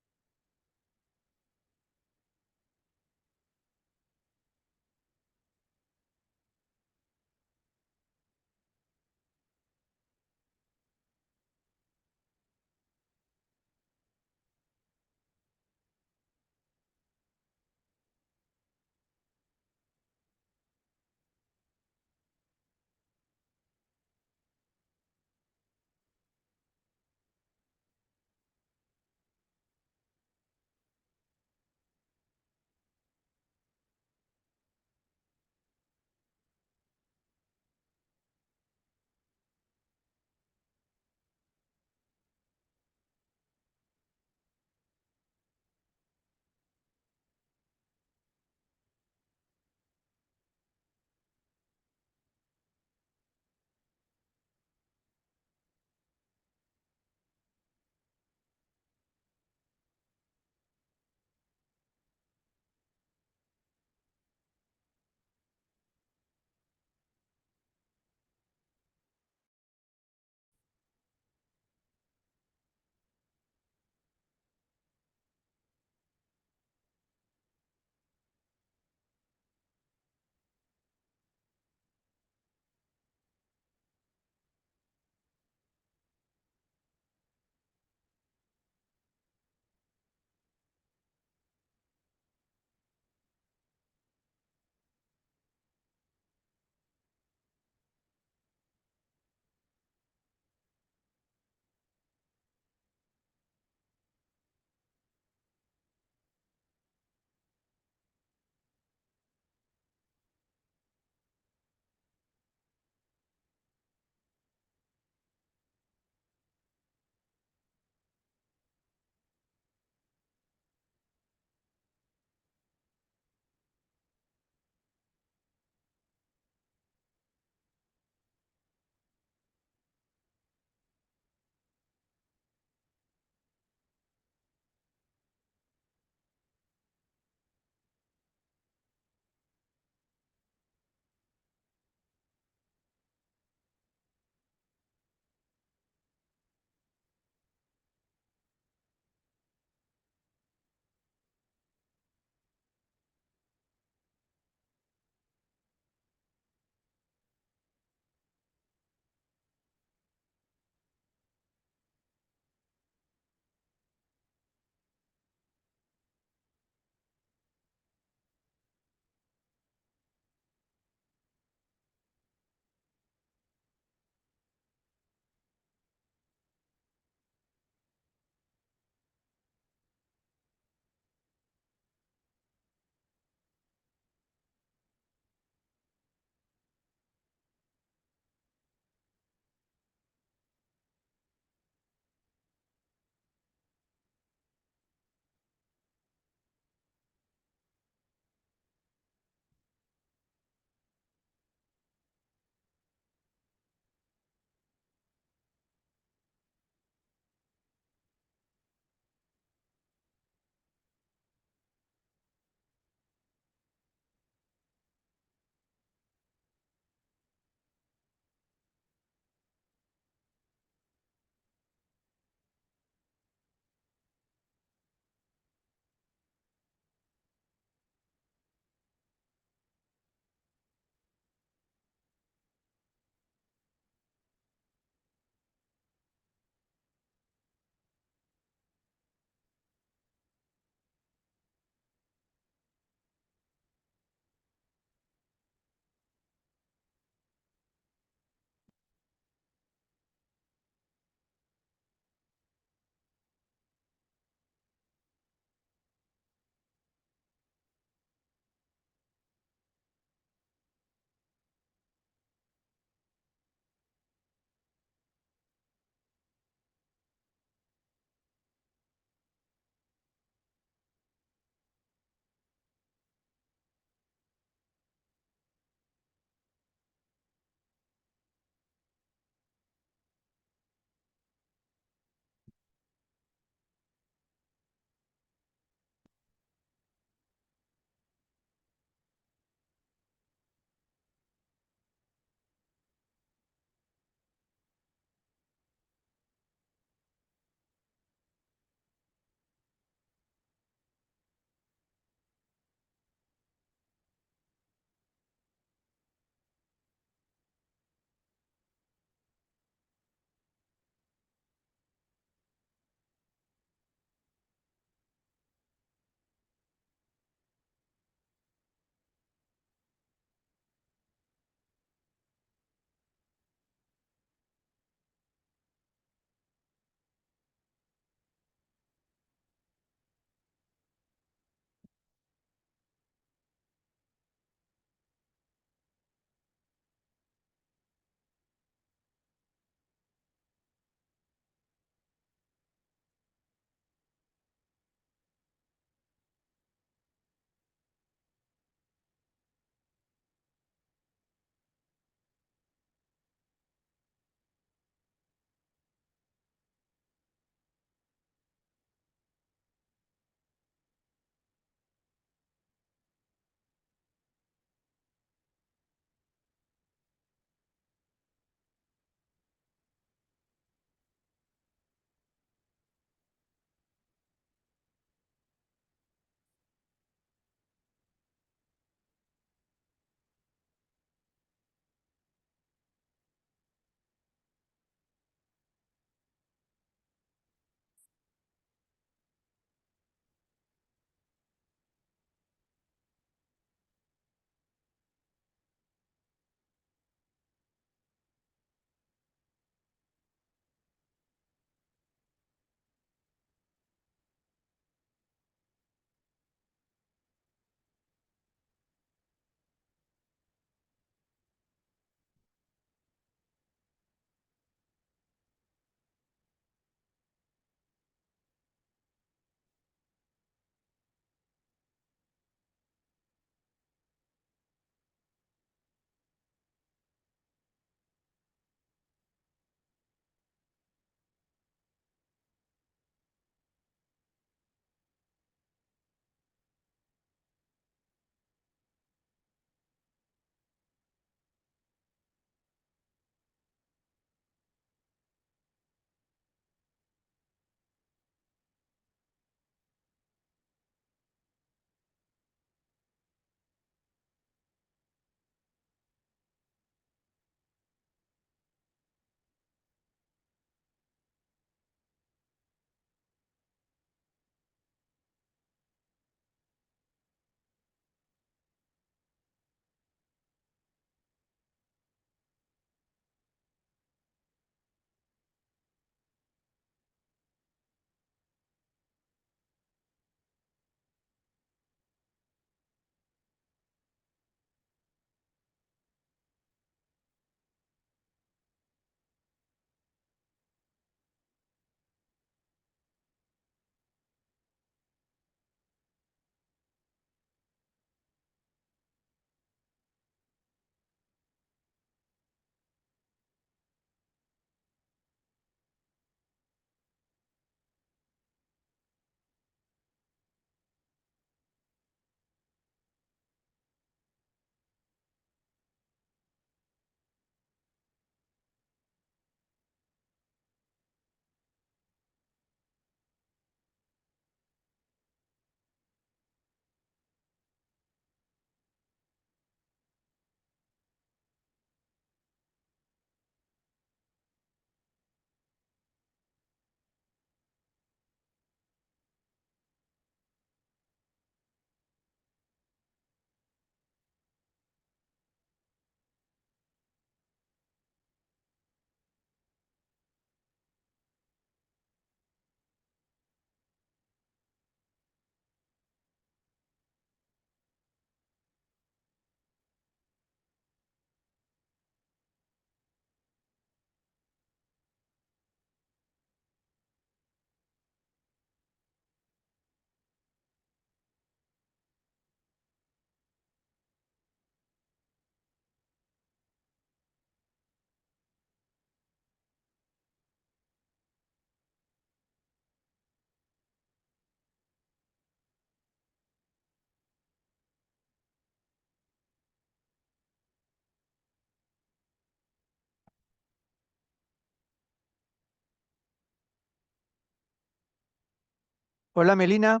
Speaker 2: Hola, Melina.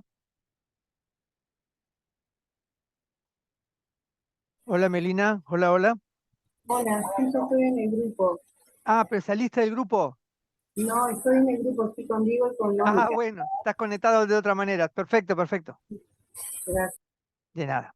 Speaker 2: Hola, Melina. Hola, hola.
Speaker 8: Hola, sí, yo estoy en el grupo.
Speaker 2: Ah, pero saliste del grupo.
Speaker 8: No, estoy en el grupo, estoy conmigo y con
Speaker 2: Ah,
Speaker 8: Mónica.
Speaker 2: bueno, estás conectado de otra manera. Perfecto, perfecto.
Speaker 8: Gracias.
Speaker 2: De nada.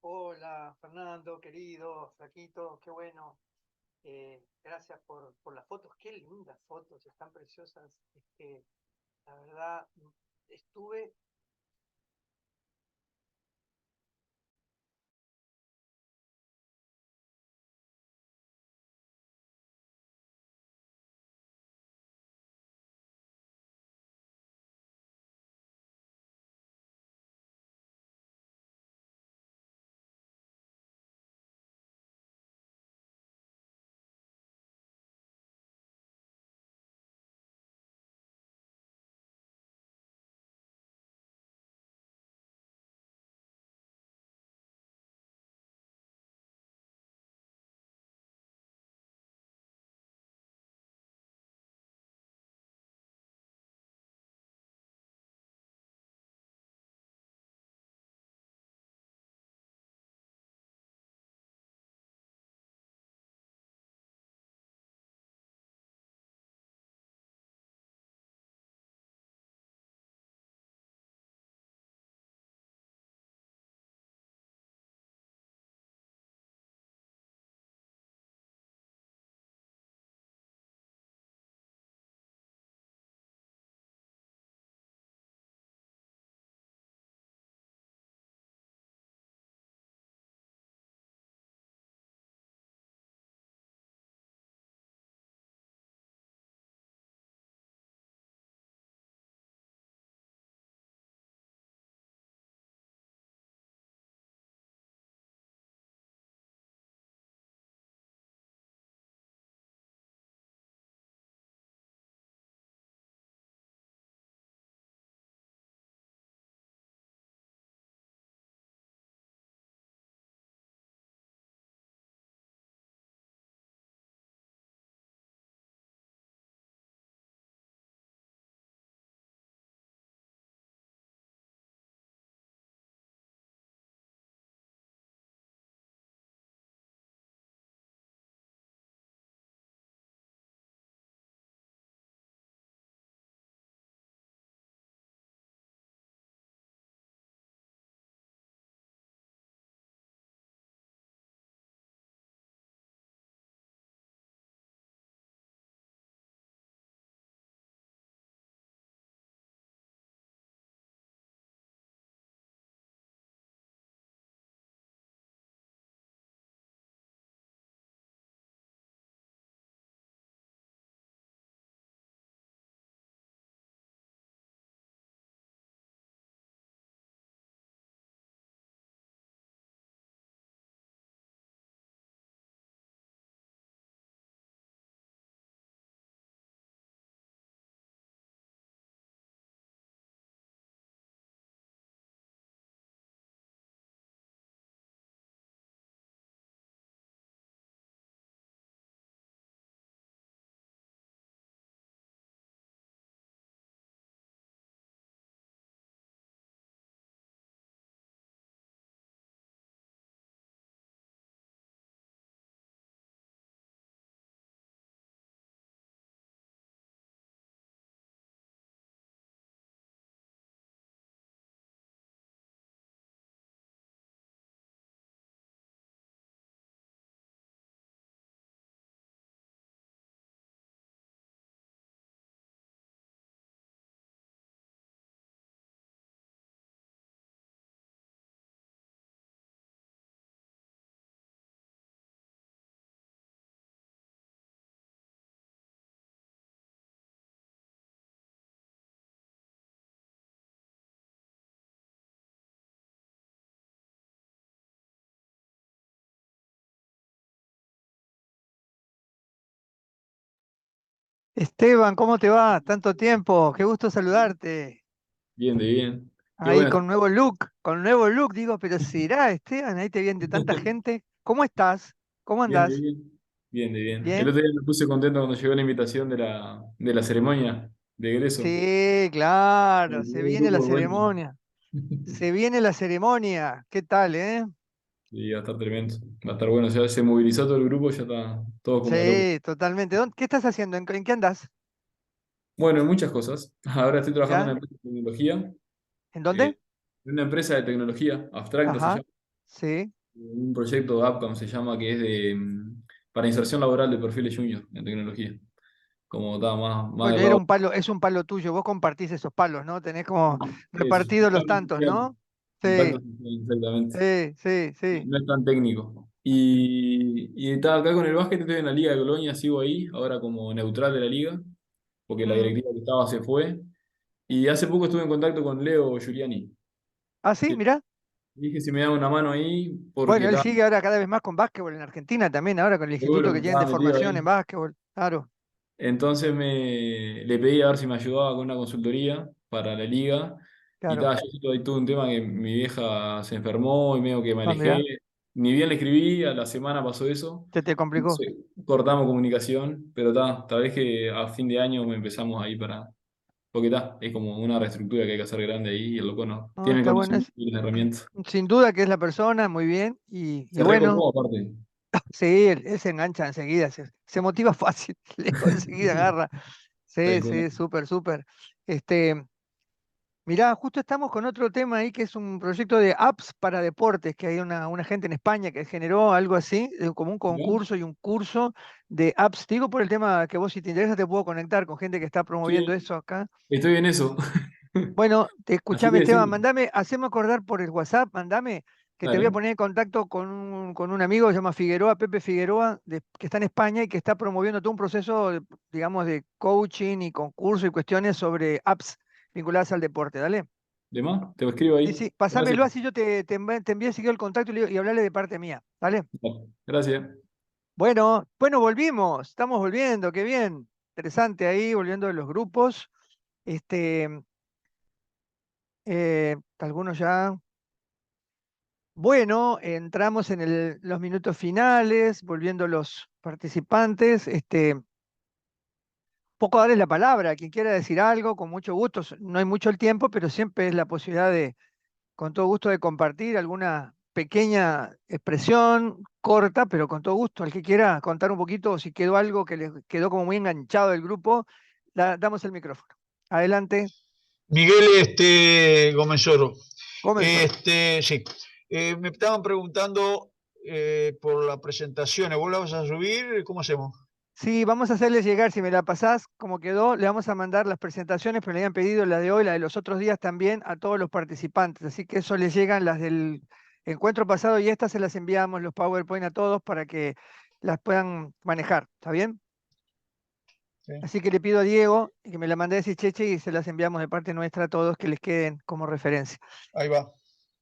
Speaker 2: Hola, Fernando, querido, Flaquito, qué bueno. Gracias por las fotos, qué lindas fotos, están preciosas. La verdad, estuve Esteban, ¿cómo te va? Tanto tiempo, qué gusto saludarte.
Speaker 9: Bien, de bien. Qué
Speaker 2: Ahí
Speaker 9: bueno.
Speaker 2: con nuevo look, digo, pero será Esteban, ahí te viene tanta gente. ¿Cómo estás? ¿Cómo
Speaker 9: Bien, de
Speaker 2: andás?
Speaker 9: bien. Bien, de bien. El
Speaker 2: ¿Bien?
Speaker 9: otro día me puse contento cuando llegó la invitación de la ceremonia de egreso.
Speaker 2: Sí, claro, se
Speaker 9: Un
Speaker 2: viene la
Speaker 9: grupo bueno.
Speaker 2: ceremonia. Se viene la ceremonia. ¿Qué tal, eh?
Speaker 9: Y va a estar tremendo. Va a estar bueno. Ya se movilizó todo el grupo, ya está todo como loco.
Speaker 2: Sí, totalmente. ¿Qué estás haciendo? ¿En qué andás?
Speaker 9: Bueno, en muchas cosas. Ahora estoy trabajando en
Speaker 2: ¿Ya?
Speaker 9: una empresa de tecnología.
Speaker 2: ¿En
Speaker 9: eh,
Speaker 2: dónde?
Speaker 9: en una empresa de tecnología, Abstracta se
Speaker 2: Ajá,
Speaker 9: llama.
Speaker 2: sí.
Speaker 9: Un proyecto de Upcom se llama, que es para inserción laboral de perfiles junior en tecnología. Como está más
Speaker 2: Bueno,
Speaker 9: del lado.
Speaker 2: es un palo tuyo, vos compartís esos palos, ¿no? Tenés como
Speaker 9: Eso.
Speaker 2: repartidos los tantos, ¿no?
Speaker 9: Impacto
Speaker 2: Sí,
Speaker 9: social, exactamente.
Speaker 2: sí, sí, sí.
Speaker 9: No es tan técnico. Y estaba acá con el básquet, estoy en la Liga de Colonia, sigo ahí, ahora como neutral de la liga, porque la
Speaker 2: Mm.
Speaker 9: directiva que estaba se fue. Y hace poco estuve en contacto con Leo Giuliani.
Speaker 2: Ah, sí,
Speaker 9: Que
Speaker 2: mirá.
Speaker 9: dije si me da una mano ahí, porque
Speaker 2: Bueno, él
Speaker 9: estaba
Speaker 2: sigue ahora cada vez más con básquetbol en Argentina también, ahora con el instituto
Speaker 9: seguro
Speaker 2: que
Speaker 9: que
Speaker 2: tienen
Speaker 9: estaba
Speaker 2: de
Speaker 9: metido
Speaker 2: formación en
Speaker 9: ahí.
Speaker 2: básquetbol. Claro.
Speaker 9: Entonces le pedí a ver si me ayudaba con una consultoría para la liga. Y
Speaker 2: Claro.
Speaker 9: tal, yo ahí tuve un tema que mi vieja se enfermó y medio que me
Speaker 2: Ah,
Speaker 9: alejé.
Speaker 2: mirá,
Speaker 9: Ni bien le escribí, a la semana pasó eso.
Speaker 2: se te complicó.
Speaker 9: Entonces, cortamos comunicación, pero tal vez que a fin de año me empezamos ahí para. Porque es como una reestructura que hay que hacer grande ahí y el loco no
Speaker 2: No,
Speaker 9: tiene el
Speaker 2: está bueno.
Speaker 9: conocimiento y las herramientas.
Speaker 2: Sin duda que es la persona, muy bien. Y
Speaker 9: Se
Speaker 2: bueno,
Speaker 9: recopó aparte.
Speaker 2: sí, él se engancha enseguida, se motiva fácil, Leo enseguida agarra. Sí,
Speaker 9: Tal cual.
Speaker 2: sí, súper, súper. Este, mirá, justo estamos con otro tema ahí que es un proyecto de apps para deportes, que hay una gente en España que generó algo así, como un
Speaker 9: ¿No?
Speaker 2: concurso y un curso de apps. Te digo por el tema que vos, si te interesa, te puedo conectar con gente que está promoviendo
Speaker 9: Sí,
Speaker 2: eso acá.
Speaker 9: estoy en eso.
Speaker 2: Bueno, te
Speaker 9: Así
Speaker 2: escuchame,
Speaker 9: que
Speaker 2: Esteban,
Speaker 9: decime.
Speaker 2: mandame, haceme acordar por el WhatsApp, mandame, que te voy a
Speaker 9: Dale.
Speaker 2: poner en contacto con un amigo que se llama Figueroa, Pepe Figueroa, que está en España y que está promoviendo todo un proceso, digamos, de coaching y concurso y cuestiones sobre apps vinculadas al deporte. Dale.
Speaker 9: ¿De más? Te lo escribo
Speaker 2: Sí,
Speaker 9: ahí.
Speaker 2: sí, pásamelo
Speaker 9: Gracias.
Speaker 2: así yo te envío seguido el contacto y hablarle de parte mía. ¿Vale?
Speaker 9: Gracias.
Speaker 2: Bueno, bueno, volvimos, estamos volviendo, qué bien. Interesante ahí, volviendo de los grupos. Este, algunos ya. Bueno, entramos en los minutos finales, volviendo los participantes. Poco darles la palabra, a quien quiera decir algo, con mucho gusto. No hay mucho el tiempo, pero siempre es la posibilidad de, con todo gusto, de compartir alguna pequeña expresión corta, pero con todo gusto. Al que quiera contar un poquito, o si quedó algo que le quedó como muy enganchado del grupo, damos el micrófono. Adelante,
Speaker 3: Miguel Gómez Oro.
Speaker 2: comenzó.
Speaker 3: Sí. Me estaban preguntando por las presentaciones. ¿Vos la vas a subir? ¿Cómo hacemos?
Speaker 2: Sí, vamos a hacerles llegar, si me la pasás, como quedó, le vamos a mandar las presentaciones, pero le habían pedido la de hoy, la de los otros días también, a todos los participantes. Así que eso les llegan las del encuentro pasado y estas se las enviamos, los PowerPoint a todos para que las puedan manejar. ¿Está bien?
Speaker 3: Sí.
Speaker 2: Así que le pido a Diego que me la mande a decir Cheche y se las enviamos de parte nuestra a todos que les queden como referencia.
Speaker 3: Ahí va. Cuando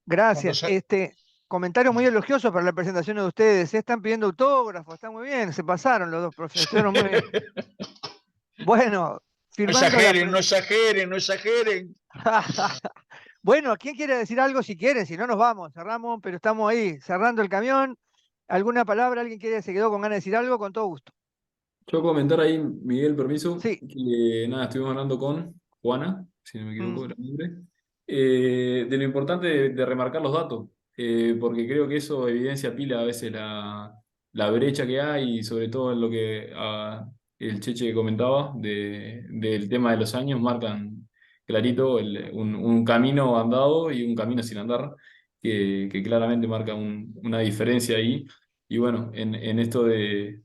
Speaker 2: Gracias.
Speaker 3: sa-
Speaker 2: Comentario muy elogioso para la presentación de ustedes. Están pidiendo autógrafos, está muy bien, se pasaron los dos profesores, estuvieron muy bien. Bueno,
Speaker 3: No
Speaker 2: firmando la
Speaker 3: exageren, no exageren, no exageren.
Speaker 2: Bueno, ¿quién quiere decir algo si quieren? Si no nos vamos, cerramos, pero estamos ahí, cerrando el camión. ¿Alguna palabra? ¿Alguien quiere, se quedó con ganas de decir algo? Con todo gusto.
Speaker 9: Yo comentar ahí, Miguel, permiso,
Speaker 2: Sí.
Speaker 9: que nada, estuvimos hablando con Juana, si no me
Speaker 2: Mm,
Speaker 9: equivoco era el nombre, de lo importante de remarcar los datos, porque creo que eso evidencia pila a veces la brecha que hay y sobre todo en lo que el Cheche comentaba del tema de los años, marcan clarito un camino andado y un camino sin andar, que claramente marca una diferencia ahí. Y bueno, en esto de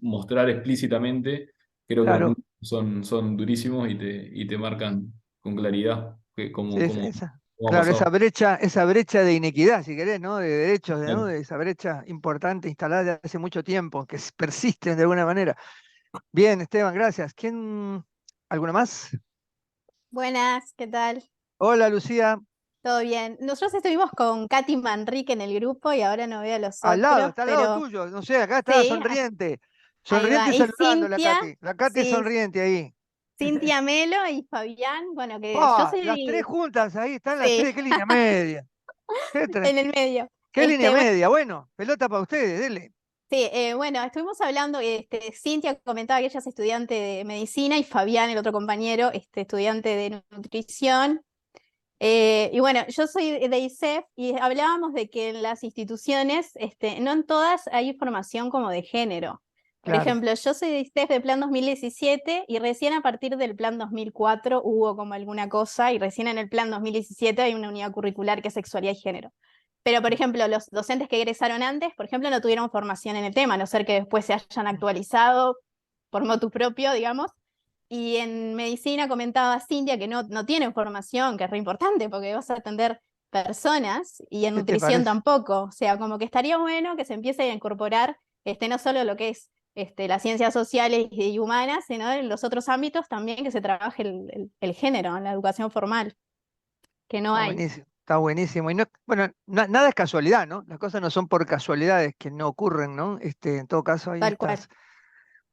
Speaker 9: mostrar explícitamente, creo que los
Speaker 2: claro.
Speaker 9: números son durísimos y te marcan con claridad
Speaker 2: Sí,
Speaker 9: cómo ha
Speaker 2: claro,
Speaker 9: pasado.
Speaker 2: esa brecha de inequidad, si querés, ¿no? De derechos, ¿no?
Speaker 9: Claro.
Speaker 2: De esa brecha importante instalada desde hace mucho tiempo, que persiste de alguna manera. Bien, Esteban, gracias. ¿Alguna más?
Speaker 10: Buenas, ¿qué tal?
Speaker 2: Hola, Lucía.
Speaker 10: ¿Todo bien? Nosotros estuvimos con Katy Manrique en el grupo y ahora no veo a los
Speaker 2: Al lado,
Speaker 10: otros,
Speaker 2: está al lado
Speaker 10: pero
Speaker 2: tuyo. No sé, acá está
Speaker 10: sí,
Speaker 2: sonriente. Sonriente
Speaker 10: Y
Speaker 2: saludando la
Speaker 10: Cintia,
Speaker 2: Katy. La Katy
Speaker 10: sí,
Speaker 2: sonriente ahí.
Speaker 10: Cintia Melo y Fabián, bueno, que yo
Speaker 2: ¡Ah! Las tres
Speaker 10: soy,
Speaker 2: juntas ahí, están las
Speaker 10: sí,
Speaker 2: tres, qué línea media. Qué,
Speaker 10: en el medio.
Speaker 2: qué línea
Speaker 10: Bueno,
Speaker 2: media. Bueno, pelota para ustedes, dele.
Speaker 10: sí, bueno, estuvimos hablando, Cintia comentaba que ella es estudiante de medicina y Fabián, el otro compañero, estudiante de nutrición. Y bueno, yo soy de ISEF y hablábamos de que en las instituciones, no en todas hay formación como de género. Por
Speaker 2: Claro.
Speaker 10: ejemplo, yo soy de ISEF de Plan 2017 y recién a partir del Plan 2004 hubo como alguna cosa y recién en el Plan 2017 hay una unidad curricular que es sexualidad y género. Pero, por ejemplo, los docentes que egresaron antes, por ejemplo, no tuvieron formación en el tema, a no ser que después se hayan actualizado por motu propio, digamos. Y en medicina comentaba Cintia que no tienen formación, que es re importante porque vas a atender personas, y en
Speaker 2: ¿Qué te
Speaker 10: nutrición
Speaker 2: parece?
Speaker 10: tampoco. O sea, como que estaría bueno que se empiece a incorporar no solo lo que es las ciencias sociales y humanas, sino en los otros ámbitos también que se trabaje el género en la educación formal, que no
Speaker 2: Está
Speaker 10: hay.
Speaker 2: buenísimo. Está buenísimo. Y no, bueno, nada es casualidad, ¿no? Las cosas no son por casualidades que no ocurren, ¿no? En todo caso, hay
Speaker 10: Tal cual.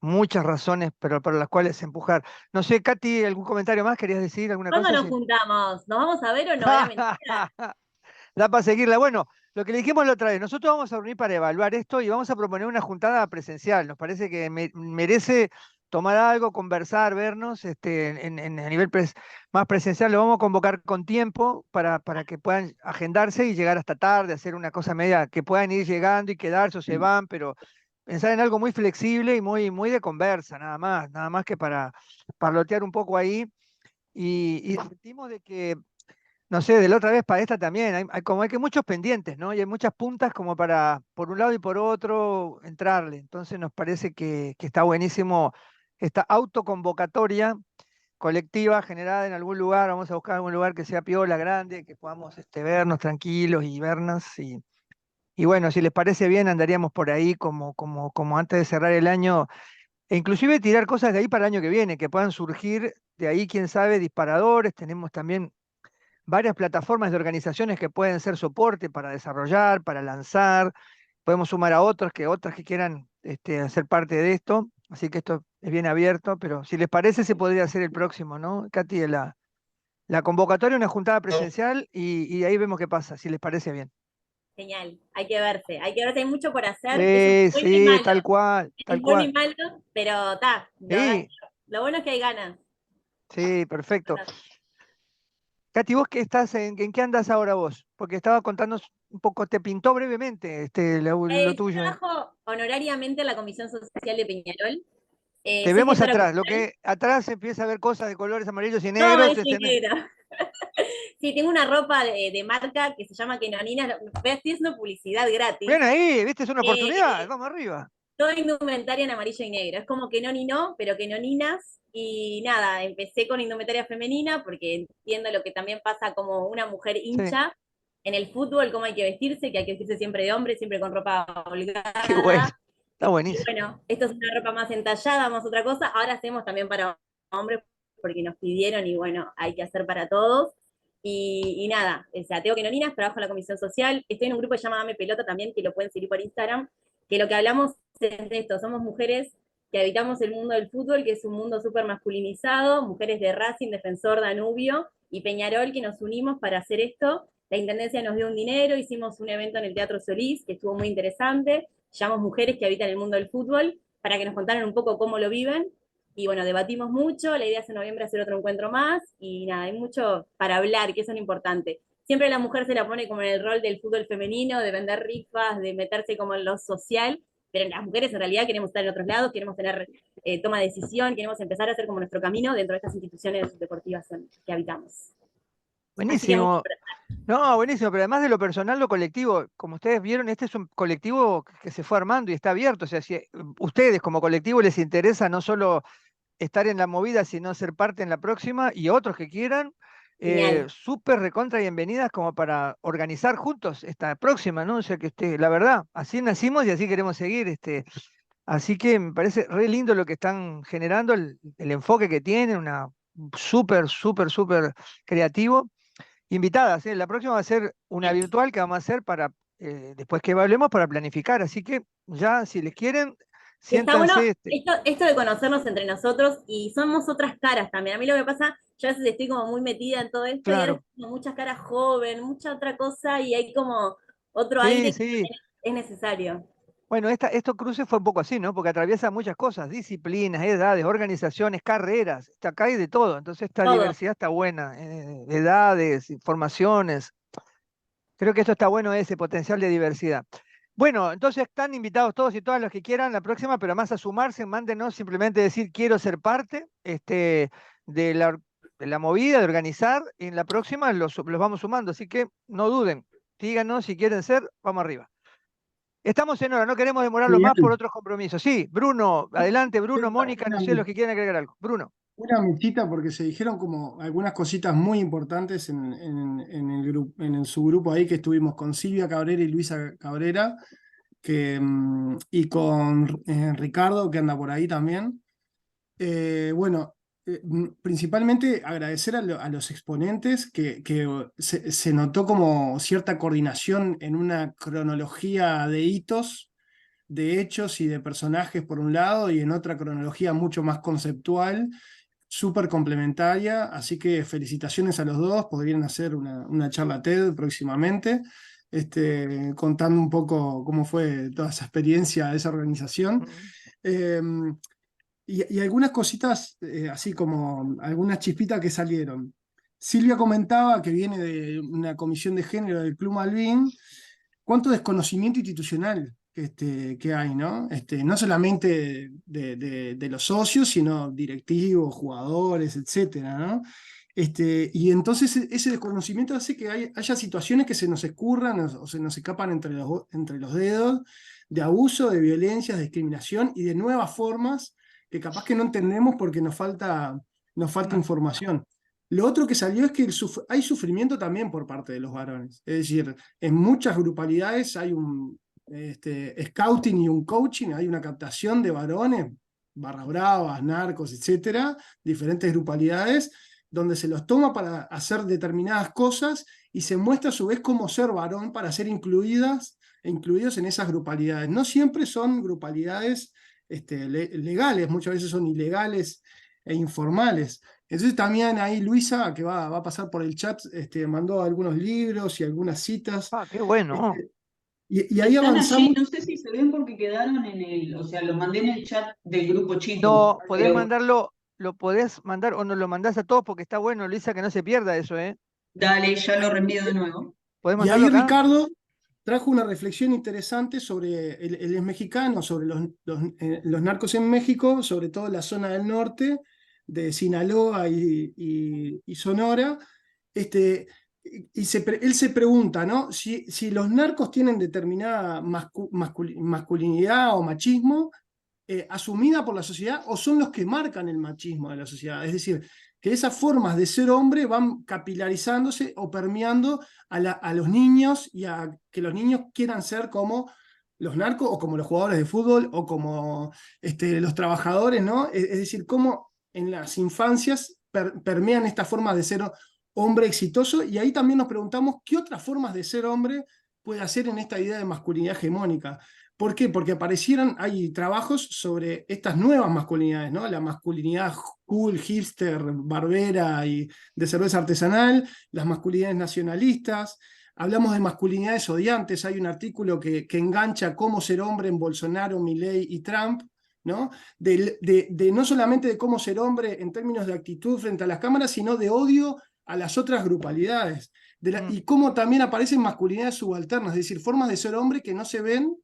Speaker 2: muchas razones, pero para las cuales empujar. No sé, Katy, ¿algún comentario más? ¿Querías decir alguna
Speaker 11: ¿Cuándo
Speaker 2: cosa?
Speaker 11: nos
Speaker 2: Sí.
Speaker 11: juntamos? ¿Nos vamos a ver o no? Era mentira.
Speaker 2: Da para seguirla. Bueno, lo que le dijimos la otra vez, nosotros vamos a reunir para evaluar esto y vamos a proponer una juntada presencial. Nos parece que merece tomar algo, conversar, vernos a nivel más presencial. Lo vamos a convocar con tiempo para que puedan agendarse y llegar hasta tarde, hacer una cosa media, que puedan ir llegando y quedarse o se van, pero pensar en algo muy flexible y muy de conversa, nada más que para parlotear un poco ahí. Y sentimos de que no sé, de la otra vez para esta también, como hay que muchos pendientes, ¿no? Y hay muchas puntas como para, por un lado y por otro, entrarle. Entonces nos parece que está buenísimo esta autoconvocatoria colectiva generada en algún lugar. Vamos a buscar algún lugar que sea piola, grande, que podamos vernos tranquilos y vernos. Y bueno, si les parece bien, andaríamos por ahí como antes de cerrar el año, e inclusive tirar cosas de ahí para el año que viene, que puedan surgir de ahí, quién sabe, disparadores. Tenemos también varias plataformas de organizaciones que pueden ser soporte para desarrollar, para lanzar. Podemos sumar a otras que quieran hacer parte de esto. Así que esto es bien abierto, pero si les parece, se podría hacer el próximo, ¿no? Katy, la convocatoria, una juntada presencial y ahí vemos qué pasa, si les parece bien.
Speaker 11: Genial, hay que verse, hay mucho por hacer. Es bueno y
Speaker 2: Sí,
Speaker 11: malo.
Speaker 2: tal cual,
Speaker 11: Es
Speaker 2: tal
Speaker 11: bueno y
Speaker 2: cual.
Speaker 11: malo, pero está.
Speaker 2: Sí,
Speaker 11: Lo bueno es que hay ganas.
Speaker 2: sí, perfecto. Katy, ¿vos qué estás en qué andas ahora vos? Porque estaba contándonos un poco, te pintó brevemente lo
Speaker 11: Yo
Speaker 2: tuyo.
Speaker 11: trabajo honorariamente en la Comisión Social de Peñarol.
Speaker 2: Te
Speaker 11: Soy
Speaker 2: vemos
Speaker 11: gestora
Speaker 2: atrás, lo
Speaker 11: cultural.
Speaker 2: que atrás empieza a ver cosas de colores amarillos y
Speaker 11: No,
Speaker 2: negros.
Speaker 11: es negra. Sí, tengo una ropa de marca que se llama Kenonina. Estoy haciendo publicidad
Speaker 2: Bien
Speaker 11: gratis.
Speaker 2: ahí, ¿viste? Es una oportunidad,
Speaker 11: Eh,
Speaker 2: vamos arriba.
Speaker 11: Toda indumentaria en amarillo y negro. Es como que no ni no, pero que no ninas. Y nada, empecé con indumentaria femenina porque entiendo lo que también pasa como una mujer
Speaker 2: Sí,
Speaker 11: hincha en el fútbol, cómo hay que vestirse, que hay que vestirse siempre de hombre, siempre con ropa
Speaker 2: qué bueno,
Speaker 11: holgada.
Speaker 2: está
Speaker 11: Y
Speaker 2: buenísimo.
Speaker 11: bueno, esto es una ropa más entallada, más otra cosa. Ahora hacemos también para hombres porque nos pidieron y bueno, hay que hacer para todos. Y nada, o sea, tengo Kenoninas, trabajo en la comisión social, estoy en un grupo que se llama Dame Pelota también, que lo pueden seguir por Instagram, que lo que hablamos es de esto, somos mujeres que habitamos el mundo del fútbol, que es un mundo súper masculinizado, mujeres de Racing, Defensor, Danubio y Peñarol, que nos unimos para hacer esto. La Intendencia nos dio un dinero, hicimos un evento en el Teatro Solís, que estuvo muy interesante, llamamos mujeres que habitan el mundo del fútbol, para que nos contaran un poco cómo lo viven, y bueno, debatimos mucho, la idea es en noviembre hacer otro encuentro más, y nada, hay mucho para hablar, que eso es lo importante. Siempre la mujer se la pone como en el rol del fútbol femenino, de vender rifas, de meterse como en lo social, pero las mujeres en realidad queremos estar en otros lados, queremos tener toma de decisión, queremos empezar a hacer como nuestro camino dentro de estas instituciones deportivas que habitamos. Así que mucho
Speaker 2: Buenísimo. No, buenísimo, pero además de lo personal, lo colectivo, como ustedes vieron, este es un colectivo que se fue armando y está abierto. O sea, si ustedes como colectivo les interesa no solo estar en la movida, sino ser parte en la próxima, y otros que quieran,
Speaker 11: genial.
Speaker 2: súper recontra bienvenidas como para organizar juntos esta próxima, ¿no? O sea que la verdad, así nacimos y así queremos seguir. Así que me parece re lindo lo que están generando, el enfoque que tienen, una súper creativo. Invitadas, ¿eh? La próxima va a ser una virtual que vamos a hacer para, después que hablemos, para planificar. Así que ya, si les quieren,
Speaker 11: Que está bueno
Speaker 2: siéntanse.
Speaker 11: esto de conocernos entre nosotros y somos otras caras también. A mí lo que pasa, yo a veces estoy como muy metida en todo esto y ahora
Speaker 2: Claro,
Speaker 11: estoy como muchas caras joven, mucha otra cosa y hay como otro
Speaker 2: sí,
Speaker 11: aire que
Speaker 2: sí.
Speaker 11: también es necesario.
Speaker 2: Bueno, estos cruces fue un poco así, ¿no? Porque atraviesa muchas cosas, disciplinas, edades, organizaciones, carreras, acá hay de todo. Entonces esta
Speaker 11: Todo.
Speaker 2: diversidad está buena, edades, informaciones. Creo que esto está bueno, ese potencial de diversidad. Bueno, entonces están invitados todos y todas los que quieran la próxima, pero más a sumarse, mándenos simplemente decir quiero ser parte de la movida, de organizar, y en la próxima los vamos sumando, así que no duden, díganos si quieren ser, vamos arriba. Estamos en hora, no queremos demorarlos más por
Speaker 1: Genial.
Speaker 2: otros compromisos. Sí, Bruno, adelante, Bruno, Mónica, no sé los que quieren agregar algo. Bruno.
Speaker 1: Una mechita porque se dijeron como algunas cositas muy importantes en su grupo ahí que estuvimos con Silvia Cabrera y Luisa Cabrera y con Ricardo que anda por ahí también. Bueno, principalmente agradecer a los exponentes que se notó como cierta coordinación en una cronología de hitos, de hechos y de personajes por un lado y en otra cronología mucho más conceptual, súper complementaria, así que felicitaciones a los dos, podrían hacer una charla TED próximamente, contando un poco cómo fue toda esa experiencia, esa organización. Y algunas cositas, así como algunas chispitas que salieron. Silvia comentaba que viene de una comisión de género del Club Malvin, cuánto desconocimiento institucional que hay, ¿no? No solamente de los socios, sino directivos, jugadores, etcétera, ¿no? Y entonces ese desconocimiento hace que haya situaciones que se nos escurran o se nos escapan entre los dedos de abuso, de violencia, de discriminación y de nuevas formas que capaz que no entendemos porque nos falta información. Lo otro que salió es que hay sufrimiento también por parte de los varones. Es decir, en muchas grupalidades hay un scouting y un coaching, hay una captación de varones, barras bravas, narcos, etcétera, diferentes grupalidades, donde se los toma para hacer determinadas cosas y se muestra a su vez cómo ser varón para ser incluidos en esas grupalidades. No siempre son grupalidades legales, muchas veces son ilegales e informales. Entonces también ahí Luisa, que va a pasar por el chat, mandó algunos libros y algunas citas.
Speaker 2: Ah, qué bueno.
Speaker 1: Y ahí
Speaker 12: Están
Speaker 1: avanzamos.
Speaker 12: allí, no sé si se ven porque quedaron o sea, los mandé en el chat del grupo chico.
Speaker 2: No, podés
Speaker 12: pero
Speaker 2: mandarlo, lo podés mandar o nos lo mandás a todos porque está bueno, Luisa, que no se pierda eso, ¿eh?
Speaker 12: dale, ya lo reenvío de nuevo.
Speaker 2: ¿Podés
Speaker 1: Y
Speaker 2: mandarlo
Speaker 1: ahí
Speaker 2: acá?
Speaker 1: Ricardo trajo una reflexión interesante sobre, él es mexicano, sobre los narcos en México, sobre todo en la zona del norte, de Sinaloa y Sonora. Él se pregunta, ¿no? Si los narcos tienen determinada masculinidad o machismo asumida por la sociedad o son los que marcan el machismo de la sociedad. Es decir, que esas formas de ser hombre van capilarizándose o permeando a los niños y a que los niños quieran ser como los narcos o como los jugadores de fútbol o como los trabajadores, ¿no? Es decir, cómo en las infancias permean estas formas de ser hombre exitoso y ahí también nos preguntamos qué otras formas de ser hombre puede hacer en esta idea de masculinidad hegemónica. ¿Por qué? Porque hay trabajos sobre estas nuevas masculinidades, ¿no? La masculinidad cool, hipster, barbera y de cerveza artesanal, las masculinidades nacionalistas, hablamos de masculinidades odiantes, hay un artículo que engancha cómo ser hombre en Bolsonaro, Milei y Trump, ¿no? De no solamente de cómo ser hombre en términos de actitud frente a las cámaras, sino de odio a las otras grupalidades. Y cómo también aparecen masculinidades subalternas, es decir, formas de ser hombre que no se ven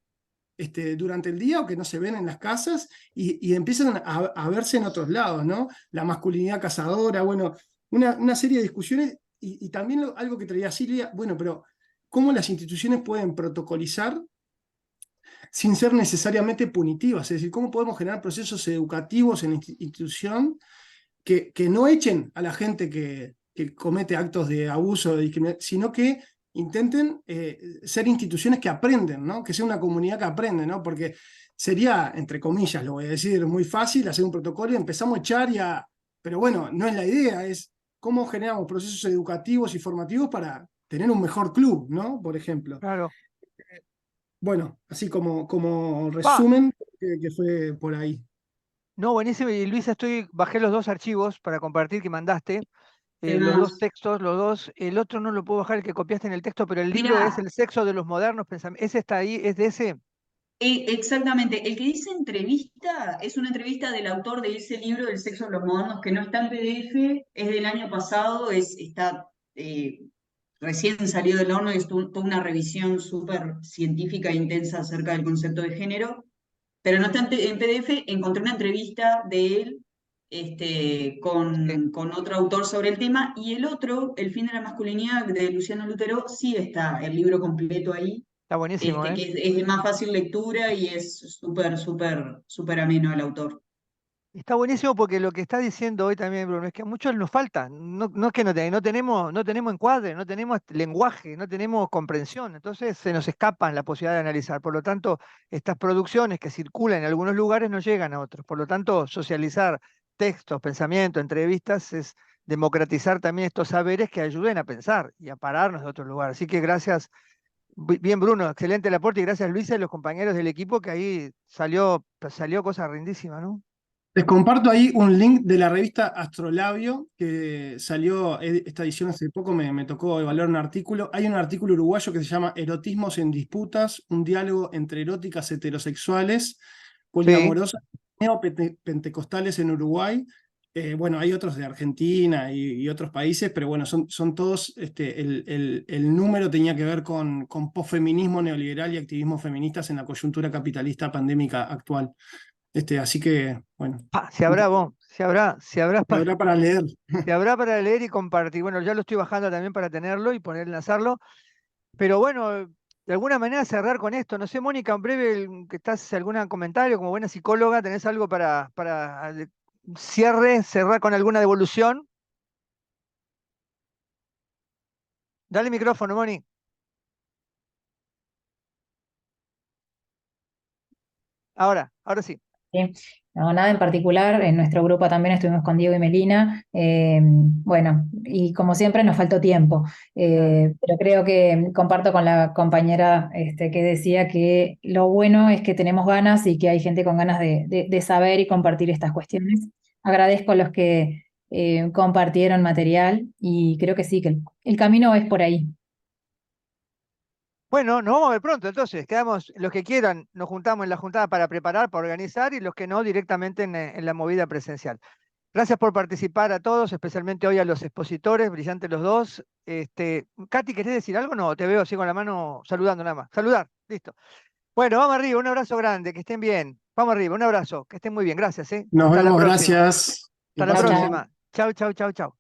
Speaker 1: durante el día o que no se ven en las casas y empiezan a verse en otros lados, ¿no? La masculinidad cazadora, bueno, una serie de discusiones y también algo que traía Silvia, bueno, pero ¿cómo las instituciones pueden protocolizar sin ser necesariamente punitivas? Es decir, ¿cómo podemos generar procesos educativos en la institución que no echen a la gente que comete actos de abuso, de discriminación, sino que intenten ser instituciones que aprenden, ¿no? Que sea una comunidad que aprende, ¿no? Porque sería, entre comillas, lo voy a decir, muy fácil hacer un protocolo y empezamos a echar pero bueno, no es la idea, es cómo generamos procesos educativos y formativos para tener un mejor club, ¿no? Por ejemplo.
Speaker 2: Claro.
Speaker 1: Bueno, así como resumen, que fue por ahí.
Speaker 2: No, buenísimo. Y Luisa, bajé los 2 archivos para compartir que mandaste. Los
Speaker 12: Además,
Speaker 2: 2 textos, los 2. El otro no lo puedo bajar, el que copiaste en el texto, pero el libro es
Speaker 12: mira,
Speaker 2: El sexo de los modernos pensamientos. Ese está ahí, es de ese.
Speaker 12: exactamente, el que dice entrevista es una entrevista del autor de ese libro del sexo de los modernos que no está en PDF, es del año pasado, está recién salió del horno y es toda una revisión súper científica e intensa acerca del concepto de género, pero no está en PDF. Encontré una entrevista de él
Speaker 2: Sí.
Speaker 12: con otro autor sobre el tema, y el otro, El fin de la masculinidad, de Luciano Lutero, sí está el libro completo ahí,
Speaker 2: Está buenísimo, ¿eh?
Speaker 12: que es de más fácil lectura y es súper, súper, súper ameno el autor.
Speaker 2: Está buenísimo porque lo que está diciendo hoy también, Bruno, es que a muchos nos falta. No es que no tenemos encuadre, no tenemos lenguaje, no tenemos comprensión. Entonces se nos escapan la posibilidad de analizar. Por lo tanto, estas producciones que circulan en algunos lugares no llegan a otros. Por lo tanto, socializar textos, pensamientos, entrevistas es democratizar también estos saberes que ayuden a pensar y a pararnos de otro lugar. Así que gracias. Bien, Bruno, excelente el aporte y gracias, Luisa, y los compañeros del equipo que ahí salió cosa rindísima, ¿no?
Speaker 1: Les comparto ahí un link de la revista Astrolabio, que salió esta edición hace poco, me tocó evaluar un artículo. Hay un artículo uruguayo que se llama Erotismos en disputas, un diálogo entre eróticas heterosexuales,
Speaker 2: Sí.
Speaker 1: poliamorosas, neopentecostales en Uruguay. Bueno, hay otros de Argentina y otros países, pero bueno, son todos, el número tenía que ver con posfeminismo neoliberal y activismo feministas en la coyuntura capitalista pandémica actual. Así que, bueno,
Speaker 2: Se
Speaker 1: un
Speaker 2: habrá,
Speaker 1: poco
Speaker 2: vos,
Speaker 1: habrá para leer.
Speaker 2: se habrá para leer y compartir. Bueno, ya lo estoy bajando también para tenerlo y poner enlazarlo. Pero bueno, de alguna manera cerrar con esto. No sé, Mónica, en breve, que estás, algún comentario como buena psicóloga, ¿tenés algo para cerrar con alguna devolución? Dale micrófono, Moni. Ahora sí.
Speaker 13: Sí. No, nada en particular, en nuestro grupo también estuvimos con Diego y Melina, bueno, y como siempre nos faltó tiempo, pero creo que comparto con la compañera que decía que lo bueno es que tenemos ganas y que hay gente con ganas de saber y compartir estas cuestiones. Agradezco a los que compartieron material y creo que sí, que el camino es por ahí.
Speaker 2: Bueno, nos vamos a ver pronto, entonces. Quedamos, los que quieran, nos juntamos en la juntada para preparar, para organizar, y los que no, directamente en la movida presencial. Gracias por participar a todos, especialmente hoy a los expositores, brillantes los dos. Katy, ¿querés decir algo? No, te veo así con la mano saludando nada más. Saludar, listo. Bueno, vamos arriba, un abrazo grande, que estén bien. Vamos arriba, un abrazo, que estén muy bien. Gracias, ¿eh?
Speaker 1: Nos
Speaker 2: Hasta la
Speaker 1: vemos,
Speaker 2: próxima.
Speaker 1: gracias. Que
Speaker 2: Hasta la
Speaker 1: pasen bien.
Speaker 2: próxima. Chau, chau, chau, chau.